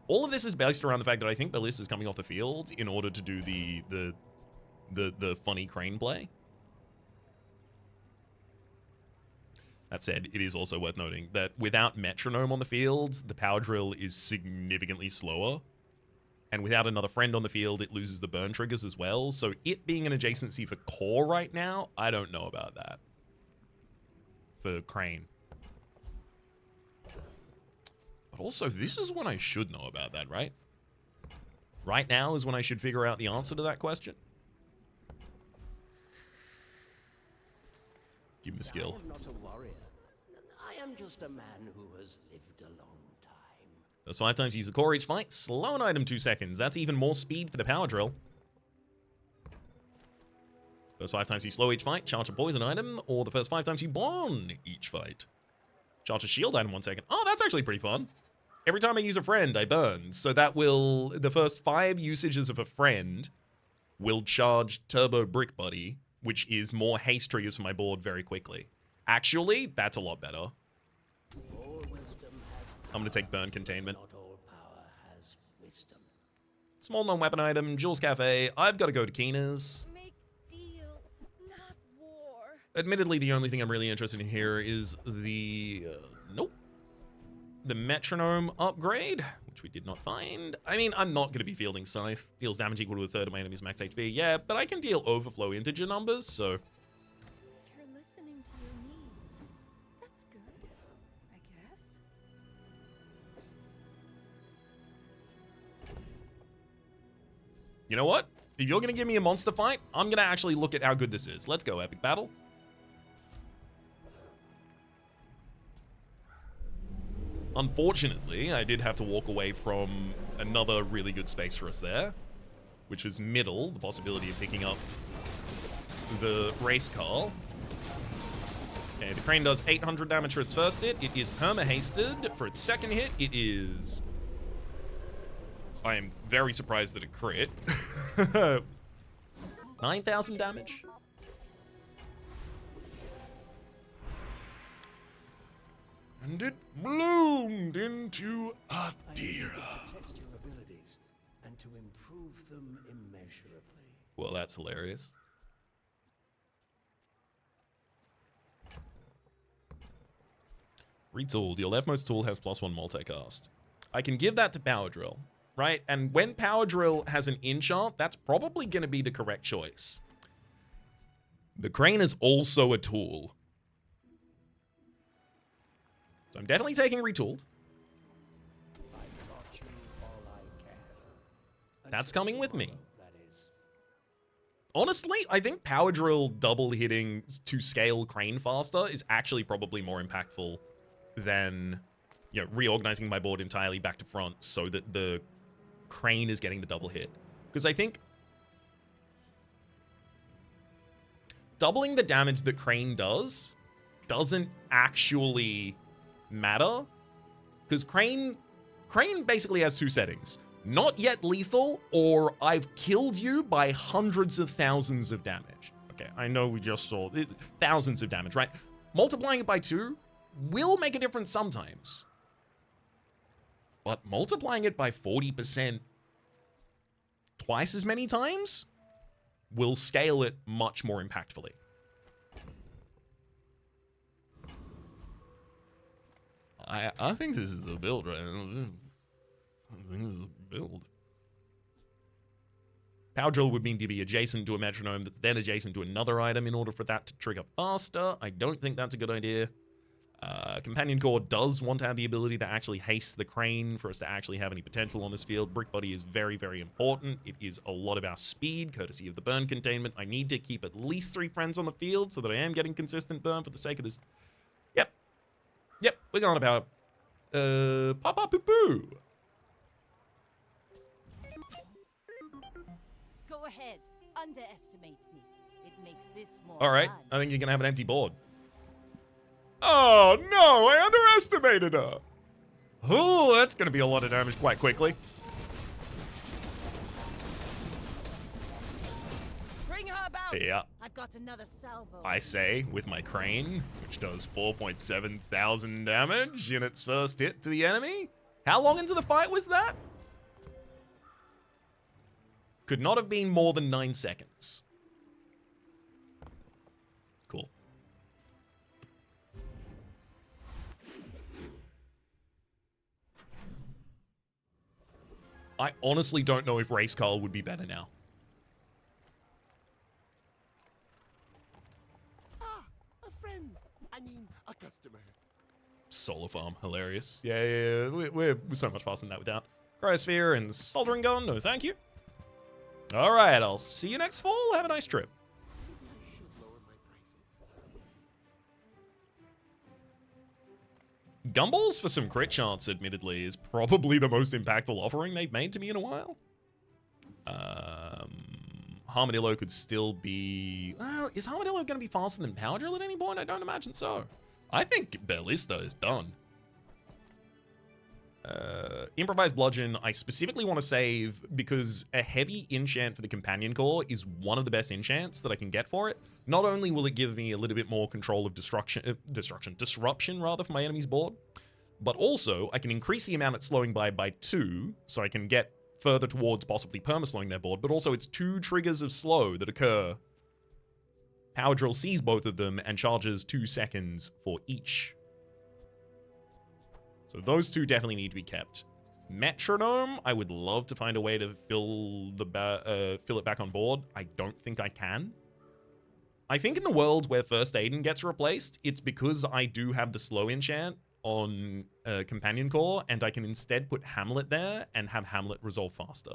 All of this is based around the fact that I think Ballista is coming off the field in order to do the funny crane play. That said, it is also worth noting that without Metronome on the field, the Power Drill is significantly slower. And without another friend on the field, it loses the burn triggers as well. So it being an adjacency for Core right now, I don't know about that. For Crane. But also, this is when I should know about that, right? Right now is when I should figure out the answer to that question. Give him the skill. I'm not a warrior. I am just a man who has lived a long time. That's 5 times use the core each fight. Slow an item 2 seconds. That's even more speed for the Power Drill. First 5 times you slow each fight, charge a poison item, or the first 5 times you burn each fight. Charge a shield item 1 second. Oh, that's actually pretty fun. Every time I use a friend, I burn. So that will, the first 5 usages of a friend will charge Turbo Brick Buddy, which is more haste triggers for my board very quickly. Actually, that's a lot better. All wisdom has I'm going to take Burn Containment. not all power has wisdom. Small non-weapon item, Jules Cafe. I've got to go to Keena's. Make deals, not war. Admittedly, the only thing I'm really interested in here is the... nope. The Metronome upgrade, which we did not find. I mean, I'm not going to be fielding Scythe. Deals damage equal to a third of my enemy's max HP. Yeah, but I can deal overflow integer numbers, so... You're listening to your needs. That's good. You know what? If you're going to give me a monster fight, I'm going to actually look at how good this is. Let's go, epic battle. Unfortunately, I did have to walk away from another really good space for us there, which was middle, the possibility of picking up the race car. Okay, the crane does 800 damage for its first hit. It is perma-hasted. For its second hit, it is... I am very surprised that it crit. 9,000 damage. And it bloomed into a deer. To test your abilities and to improve them immeasurably. Well, that's hilarious. Retooled. Your leftmost tool has +1 multicast. I can give that to Power Drill, right? And when Power Drill has an enchant, that's probably going to be the correct choice. The crane is also a tool. So I'm definitely taking Retooled. I've taught you all I can. That's Until coming with me. tomorrow, that is. Honestly, I think Power Drill double hitting to scale crane faster is actually probably more impactful than, you know, reorganizing my board entirely back to front so that the crane is getting the double hit. Because I think doubling the damage that crane does doesn't actually matter. Because crane basically has two settings. Not yet lethal, or I've killed you by hundreds of thousands of damage. Okay, I know we just saw thousands of damage, right? Multiplying it by 2 will make a difference sometimes. But multiplying it by 40% twice as many times will scale it much more impactfully. I think this is the build, right? I think this is a build. Power Drill would mean to be adjacent to a metronome that's then adjacent to another item in order for that to trigger faster. I don't think that's a good idea. Companion Core does want to have the ability to actually haste the crane for us to actually have any potential on this field. Brick Body is very, very important. It is a lot of our speed, courtesy of the burn containment. I need to keep at least 3 friends on the field so that I am getting consistent burn for the sake of this. Yep, we're going about Papa Poo Poo. Go ahead, underestimate me. It makes this more All right, fun. I think you're going to have an empty board. Oh, no, I underestimated her. Oh, that's going to be a lot of damage quite quickly. Bring her about. Yeah, I've got another salvo. I say, with my crane, which does 4.7 thousand damage in its first hit to the enemy. How long into the fight was that? Could not have been more than 9 seconds. Cool. I honestly don't know if Race Carl would be better now. Ah, a friend. I mean, a customer. Solar Farm, hilarious. Yeah. We're so much faster than that without. Cryosphere and Soldering Gun, no thank you. All right, I'll see you next fall. Have a nice trip. Maybe I should lower my prices. Gumballs for some crit chance, admittedly, is probably the most impactful offering they've made to me in a while. Armadillo could still be... Well, is Armadillo going to be faster than Power Drill at any point? I don't imagine so. I think Ballista is done. Improvised Bludgeon, I specifically want to save because a heavy enchant for the Companion Core is one of the best enchants that I can get for it. Not only will it give me a little bit more control of disruption rather for my enemy's board, but also I can increase the amount it's slowing by 2, so I can get further towards possibly perma-slowing their board, but also it's 2 triggers of slow that occur. Power Drill sees both of them and charges 2 seconds for each. So those 2 definitely need to be kept. Metronome, I would love to find a way to fill it back on board. I don't think I can. I think in the world where First Aiden gets replaced, it's because I do have the slow enchant on Companion Core, and I can instead put Hamlet there and have Hamlet resolve faster.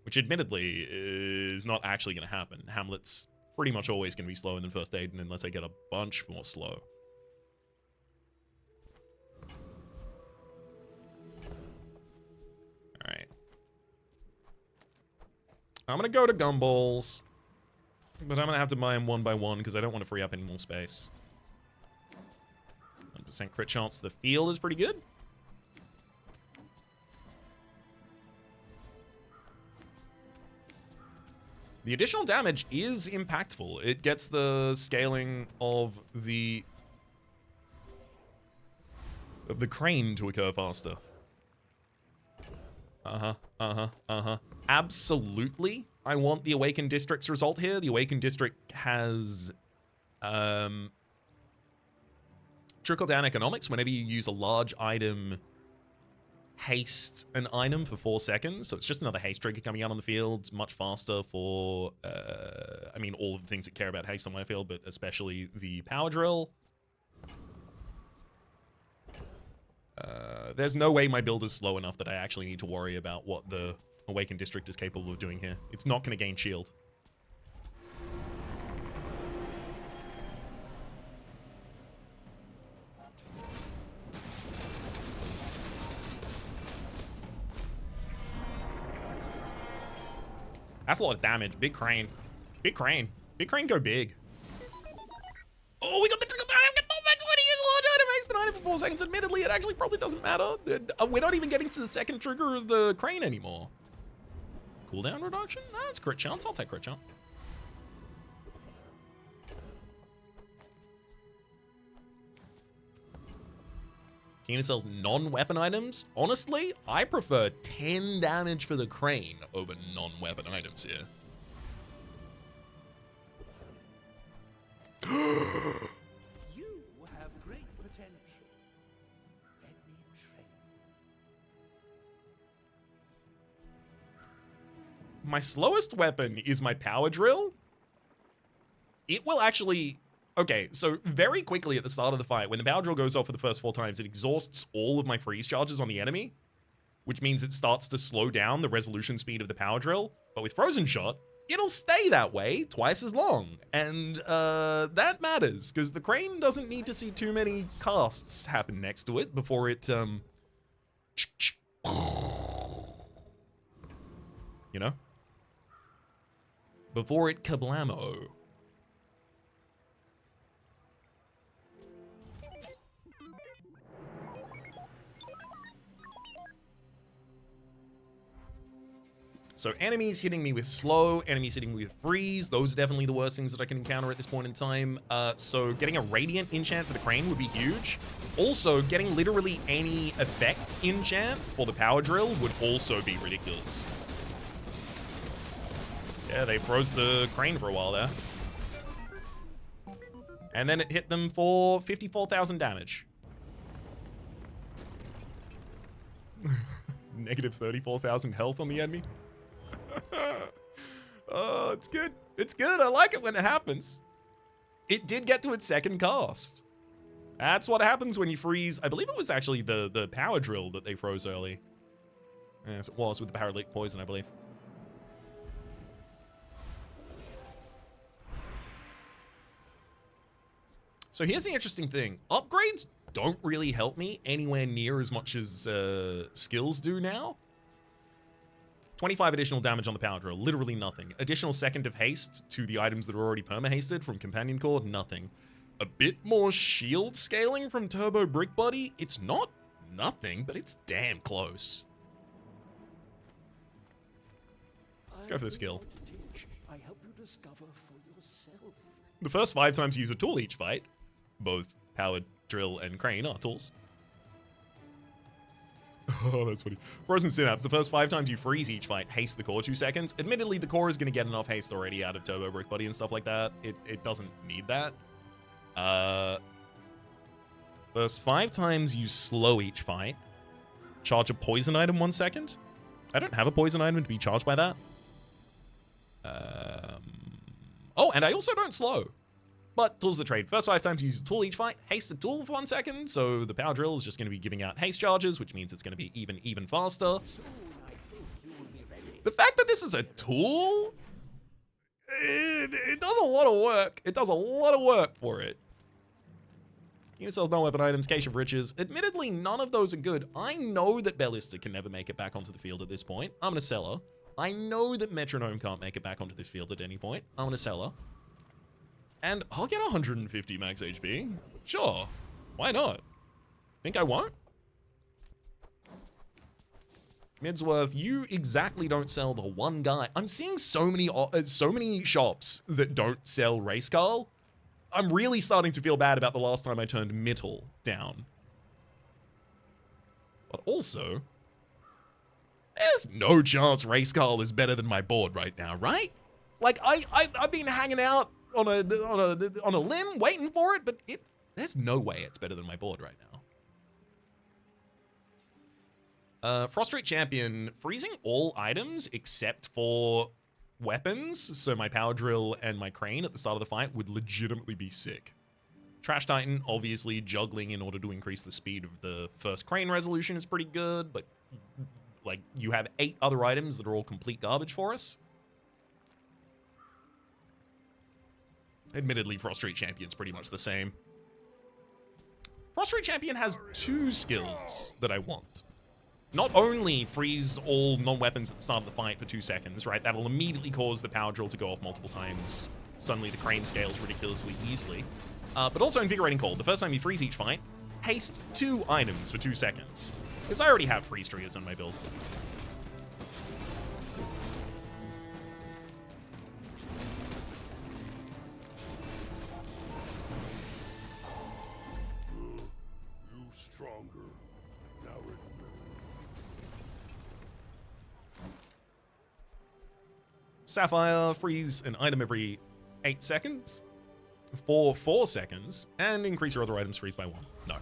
which admittedly is not actually going to happen. Hamlet's pretty much always going to be slower than First Aid, unless I get a bunch more slow. Alright. I'm going to go to Gumballs, but I'm going to have to buy them one by one because I don't want to free up any more space. 100% crit chance. The feel is pretty good. The additional damage is impactful. It gets the scaling of the crane to occur faster. Absolutely. I want the Awakened District's result here. The Awakened District has trickle-down economics. Whenever you use a large item, haste an item for 4 seconds. So it's just another haste trigger coming out on the field, much faster for, I mean, all of the things that care about haste on my field, but especially the power drill. There's no way my build is slow enough that I actually need to worry about what the Awakened District is capable of doing here. It's not going to gain shield. That's a lot of damage. Big crane. Big crane. Big crane go big. Oh, we got the trickle down. Get the max when he uses a large item. Haste an item for 4 seconds. Admittedly, it actually probably doesn't matter. We're not even getting to the second trigger of the crane anymore. Cooldown reduction? That's crit chance. I'll take crit chance. Keener sells non-weapon items. Honestly, I prefer 10 damage for the crane over non-weapon items here. You have great potential. Let me train. My slowest weapon is my power drill. It will actually... Okay, so very quickly at the start of the fight, when the power drill goes off for the first 4 times, it exhausts all of my freeze charges on the enemy, which means it starts to slow down the resolution speed of the power drill. But with Frozen Shot, it'll stay that way twice as long. And that matters, because the crane doesn't need to see too many casts happen next to it before it, you know? Before it kablamo. So enemies hitting me with slow, enemies hitting me with freeze, those are definitely the worst things that I can encounter at this point in time. So getting a Radiant enchant for the crane would be huge. Also, getting literally any effect enchant for the power drill would also be ridiculous. Yeah, they froze the crane for a while there. And then it hit them for 54,000 damage. Negative 34,000 health on the enemy. Oh, it's good. It's good. I like it when it happens. It did get to its second cast. That's what happens when you freeze. I believe it was actually the power drill that they froze early. Yes, it was with the paralytic poison, I believe. So here's the interesting thing. Upgrades don't really help me anywhere near as much as skills do now. 25 additional damage on the power drill, literally nothing. Additional second of haste to the items that are already perma-hasted from Companion Cord, nothing. A bit more shield scaling from Turbo Brick Buddy, it's not nothing, but it's damn close. Let's go for the skill. I help you discover for yourself. The first 5 times you use a tool each fight, both powered drill and crane are tools. Oh, that's funny. Frozen Synapse, the first 5 times you freeze each fight, haste the core 2 seconds. Admittedly, the core is going to get enough haste already out of Turbo Brick Buddy and stuff like that. It doesn't need that. First 5 times you slow each fight. Charge a poison item 1 second. I don't have a poison item to be charged by that. Oh, and I also don't slow. But tools of the trade. First 5 times you use a tool each fight, haste the tool for 1 second, so the power drill is just going to be giving out haste charges, which means it's going to be even faster. The fact that this is a tool, it does a lot of work. It does a lot of work for it. Unit sells non-weapon items, Cache of Riches. Admittedly, none of those are good. I know that Ballista can never make it back onto the field at this point. I'm going to sell her. I know that Metronome can't make it back onto this field at any point. I'm going to sell her. And I'll get 150 max HP. Sure. Why not? Think I won't? Midsworth, you exactly don't sell the one guy. I'm seeing so many shops that don't sell race car. I'm really starting to feel bad about the last time I turned Mittel down. But also, there's no chance race car is better than my board right now, right? Like I've been hanging out on a limb waiting for it, but there's no way it's better than my board right now. Frost Street Champion, freezing all items except for weapons, so my power drill and my crane at the start of the fight would legitimately be sick. Trash Titan, obviously juggling in order to increase the speed of the first crane resolution is pretty good, but like you have 8 other items that are all complete garbage for us. Admittedly, Frost Street Champion's pretty much the same. Frost Street Champion has 2 skills that I want. Not only freeze all non-weapons at the start of the fight for 2 seconds, right? That'll immediately cause the power drill to go off multiple times. Suddenly the crane scales ridiculously easily. But also Invigorating Cold. The first time you freeze each fight, haste 2 items for 2 seconds. Because I already have freeze triggers on my build. You stronger. Now it Sapphire, freeze an item every 8 seconds for 4 seconds, and increase your other items freeze by 1. No.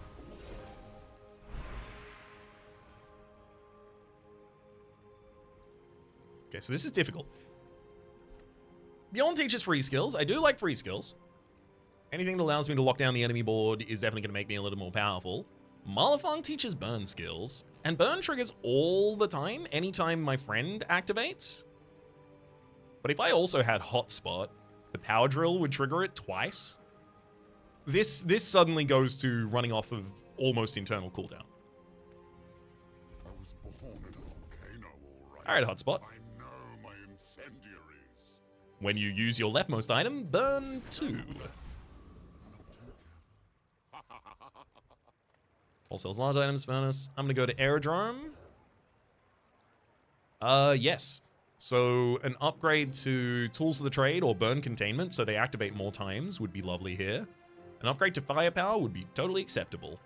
Okay, so this is difficult. Beyond teaches free skills. I do like free skills. Anything that allows me to lock down the enemy board is definitely going to make me a little more powerful. Malafang teaches burn skills, and burn triggers all the time, anytime my friend activates. But if I also had Hotspot, the power drill would trigger it twice. This suddenly goes to running off of almost internal cooldown. I was born in a volcano, all right. All right, Hotspot. I know my incendiaries. When you use your leftmost item, burn 2. Wholesales large items, furnace. I'm going to go to Aerodrome. Yes. So an upgrade to Tools of the Trade or Burn Containment, so they activate more times, would be lovely here. An upgrade to Firepower would be totally acceptable.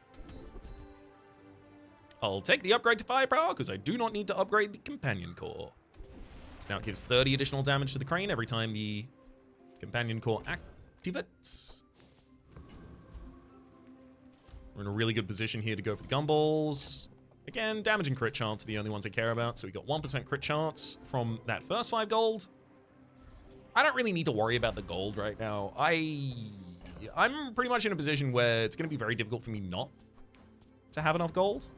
I'll take the upgrade to Firepower because I do not need to upgrade the Companion Core. So now it gives 30 additional damage to the crane every time the Companion Core activates. We're in a really good position here to go for gumballs. Again, damage and crit chance are the only ones I care about, so we got 1% crit chance from that first 5 gold. I don't really need to worry about the gold right now. I'm pretty much in a position where it's going to be very difficult for me not to have enough gold.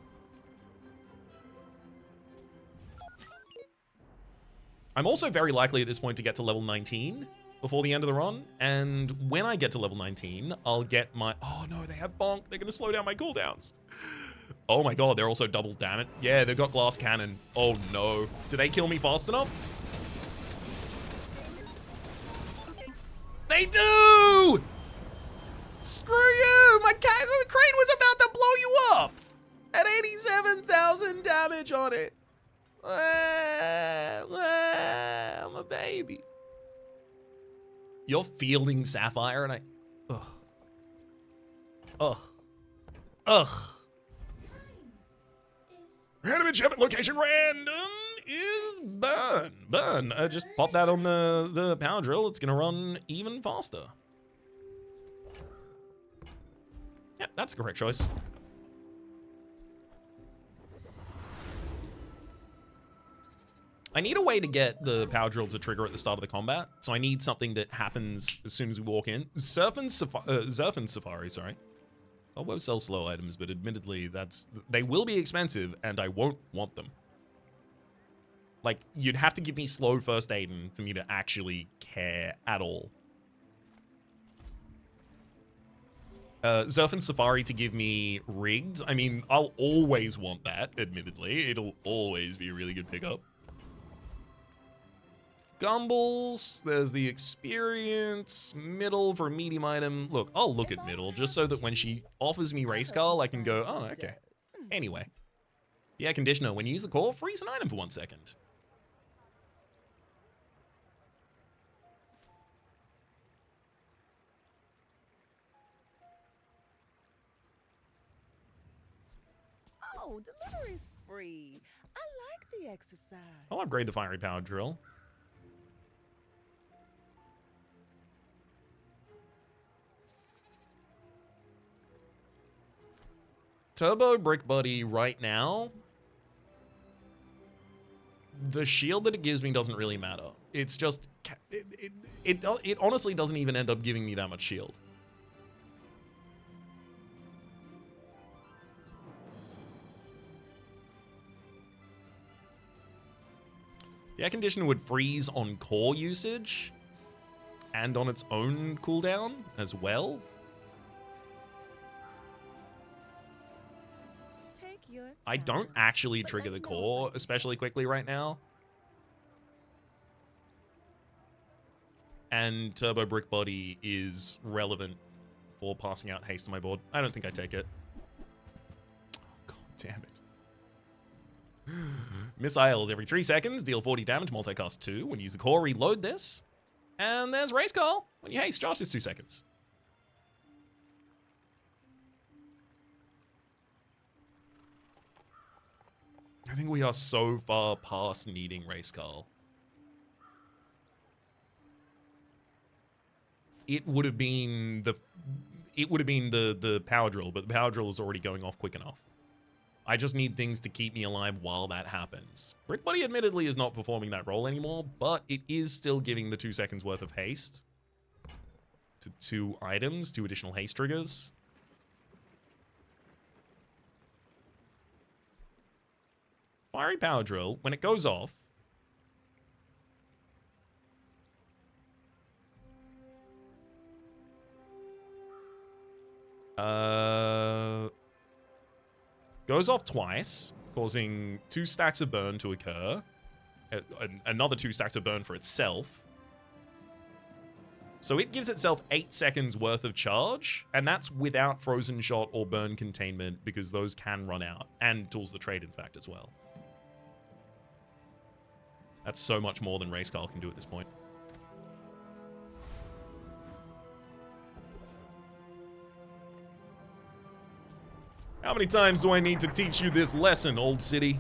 I'm also very likely at this point to get to level 19 before the end of the run, and when I get to level 19, I'll get my... Oh no, they have bonk. They're going to slow down my cooldowns. Oh my god, they're also double damage. Yeah, they've got glass cannon. Oh no. Do they kill me fast enough? They do! Screw you! My crane was about to blow you up! At 87,000 damage on it. I'm a baby. You're fielding Sapphire and I... Ugh. Ugh. Ugh. Random enchantment location random is burn. Burn. Just pop that on the power drill. It's going to run even faster. Yep, that's the correct choice. I need a way to get the power drill to trigger at the start of the combat, so I need something that happens as soon as we walk in. Zerf and Safari, sorry. I'll both sell slow items, but admittedly, they will be expensive, and I won't want them. Like, you'd have to give me slow first aid for me to actually care at all. Surf and Safari to give me rigged. I mean, I'll always want that, admittedly. It'll always be a really good pickup. Gumballs, there's the experience, middle for a medium item. Look, I'll look at middle just so that when she offers me race car, I can go, oh, okay. Anyway. The air conditioner, when you use the core, freeze an item for 1 second. Oh, delivery's free. I like the exercise. I'll upgrade the fiery power drill. Turbo Brick Buddy right now, the shield that it gives me doesn't really matter. It's just, it honestly doesn't even end up giving me that much shield. The air conditioner would freeze on core usage and on its own cooldown as well. Take your time. I don't actually trigger the core especially quickly right now. And Turbo Brick Body is relevant for passing out haste on my board. I don't think I take it. Oh, God damn it. Missiles every 3 seconds, deal 40 damage, multicast 2. When you use the core, reload this. And there's Race Call. When you haste, charge this 2 seconds. I think we are so far past needing Race Call. It would have been the power drill, but the power drill is already going off quick enough. I just need things to keep me alive while that happens. Brick Buddy admittedly is not performing that role anymore, but it is still giving the 2 seconds worth of haste to 2 items, 2 additional haste triggers. Fiery Power Drill, when it goes off, goes off twice, causing 2 stacks of burn to occur. Another 2 stacks of burn for itself. So it gives itself 8 seconds worth of charge, and that's without Frozen Shot or Burn Containment, because those can run out. And Tools the Trade, in fact, as well. That's so much more than Race Carl can do at this point. How many times do I need to teach you this lesson, old city?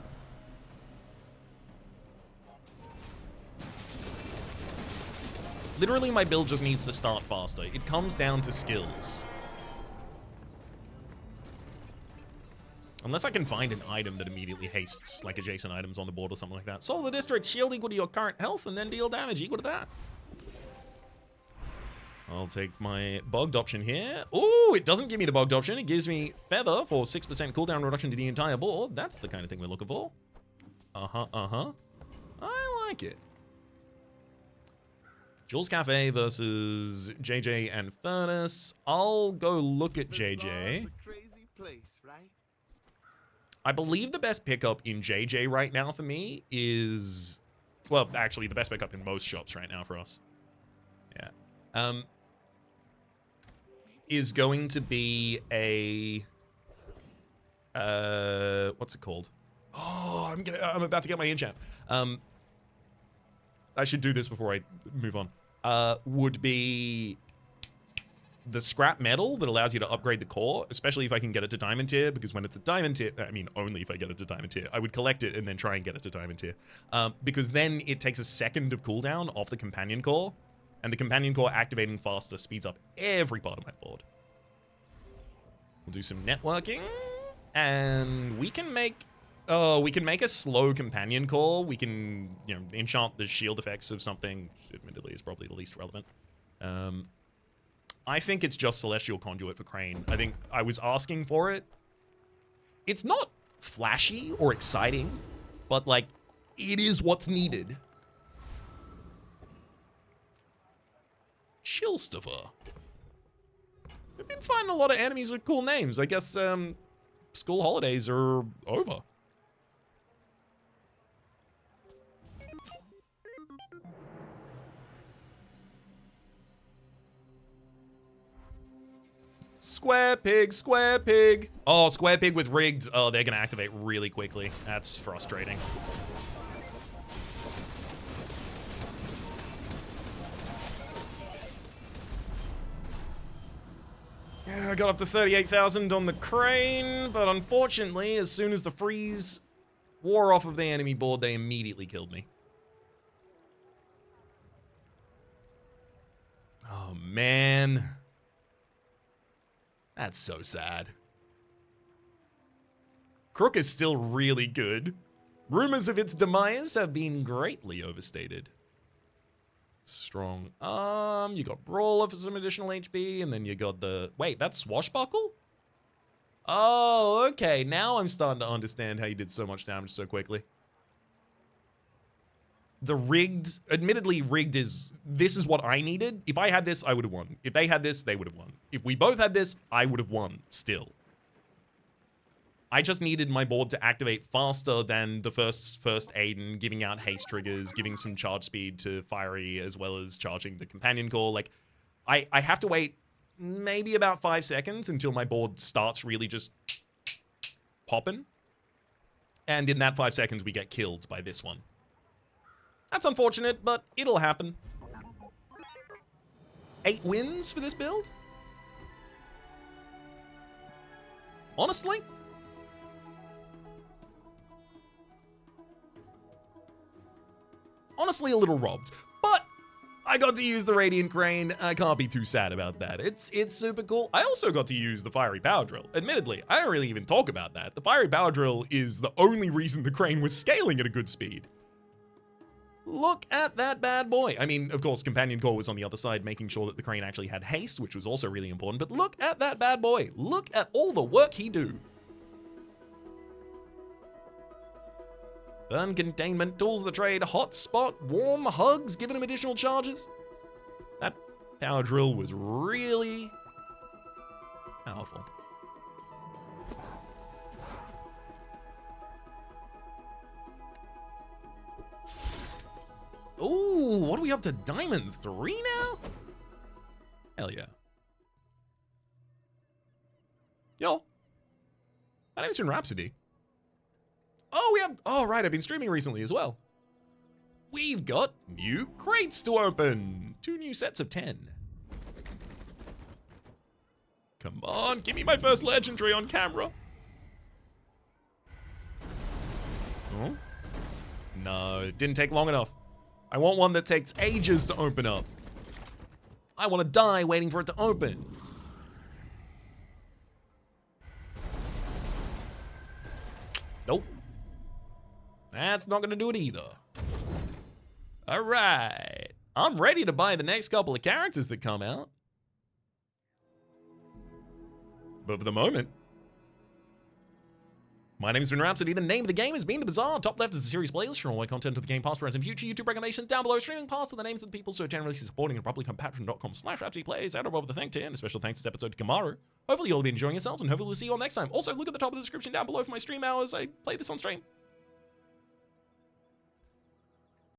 Literally, my build just needs to start faster. It comes down to skills. Unless I can find an item that immediately hastes, like adjacent items on the board or something like that. Solar District, shield equal to your current health, and then deal damage equal to that. I'll take my bugged option here. Ooh, it doesn't give me the bugged option. It gives me Feather for 6% cooldown reduction to the entire board. That's the kind of thing we're looking for. I like it. Jules Cafe versus JJ and Furnace. I'll go look at JJ. Bazaar's a crazy place, right? I believe the best pickup in JJ right now for me is... Well, actually, the best pickup in most shops right now for us. Yeah. Is going to be a... what's it called? Oh, I'm about to get my enchant. I should do this before I move on. Would be the scrap metal that allows you to upgrade the core, especially if I can get it to diamond tier, because when it's a diamond tier, I mean, only if I get it to diamond tier, I would collect it and then try and get it to diamond tier. Because then it takes a second of cooldown off the companion core, and the companion core activating faster speeds up every part of my board. We'll do some networking, and we can make a slow companion core. We can, you know, enchant the shield effects of something, which admittedly is probably the least relevant. I think it's just Celestial Conduit for Crane. I think I was asking for it. It's not flashy or exciting, but like, It is what's needed. Shilstopher. We've been finding a lot of enemies with cool names. I guess school holidays are over. Square pig, square pig. Oh, square pig with rigged. Oh, they're gonna activate really quickly. That's frustrating. Yeah, I got up to 38,000 on the crane, but unfortunately, as soon as the freeze wore off of the enemy board, they immediately killed me. Oh, man. That's so sad. Crook is still really good. Rumors of its demise have been greatly overstated. Strong. You got Brawler for some additional HP, and then you got the... Wait, that's Swashbuckle? Oh, okay. Now I'm starting to understand how you did so much damage so quickly. The rigged... Admittedly, rigged is... This is what I needed. If I had this, I would have won. If they had this, they would have won. If we both had this, I would have won still. I just needed my board to activate faster than the first Aiden, giving out haste triggers, giving some charge speed to Fiery, as well as charging the companion core. Like, I have to wait maybe about 5 seconds until my board starts really just popping. And in that 5 seconds, we get killed by this one. That's unfortunate, but it'll happen. 8 wins for this build? Honestly? Honestly, a little robbed. But I got to use the Radiant Crane. I can't be too sad about that. It's super cool. I also got to use the Fiery Power Drill. Admittedly, I don't really even talk about that. The Fiery Power Drill is the only reason the crane was scaling at a good speed. Look at that bad boy. I mean, of course, Companion Core was on the other side, making sure that the crane actually had haste, which was also really important. But look at that bad boy. Look at all the work he do. Burn containment, tools of the trade, hotspot, warm hugs, giving him additional charges. That power drill was really powerful. Ooh, what are we up to? Diamond 3 now? Hell yeah. Yo, my name's Rhapsody. Oh, we have... Oh, right, I've been streaming recently as well. We've got new crates to open. 2 new sets of 10. Come on, give me my first legendary on camera. Oh? No, it didn't take long enough. I want one that takes ages to open up. I want to die waiting for it to open. Nope. That's not going to do it either. All right. I'm ready to buy the next couple of characters that come out. But for the moment, my name's been Rhapsody. The name of the game has been The Bazaar. Top left is a series playlist showing all my content of the game past, present, and future. YouTube recommendations down below. Streaming past are the names of the people so generally supporting and probably come patreon.com/RhapsodyPlays. Out above the thank tier. And a special thanks to this episode to Kamaru. Hopefully you'll be enjoying yourselves and hopefully we'll see you all next time. Also, look at the top of the description down below for my stream hours. I play this on stream.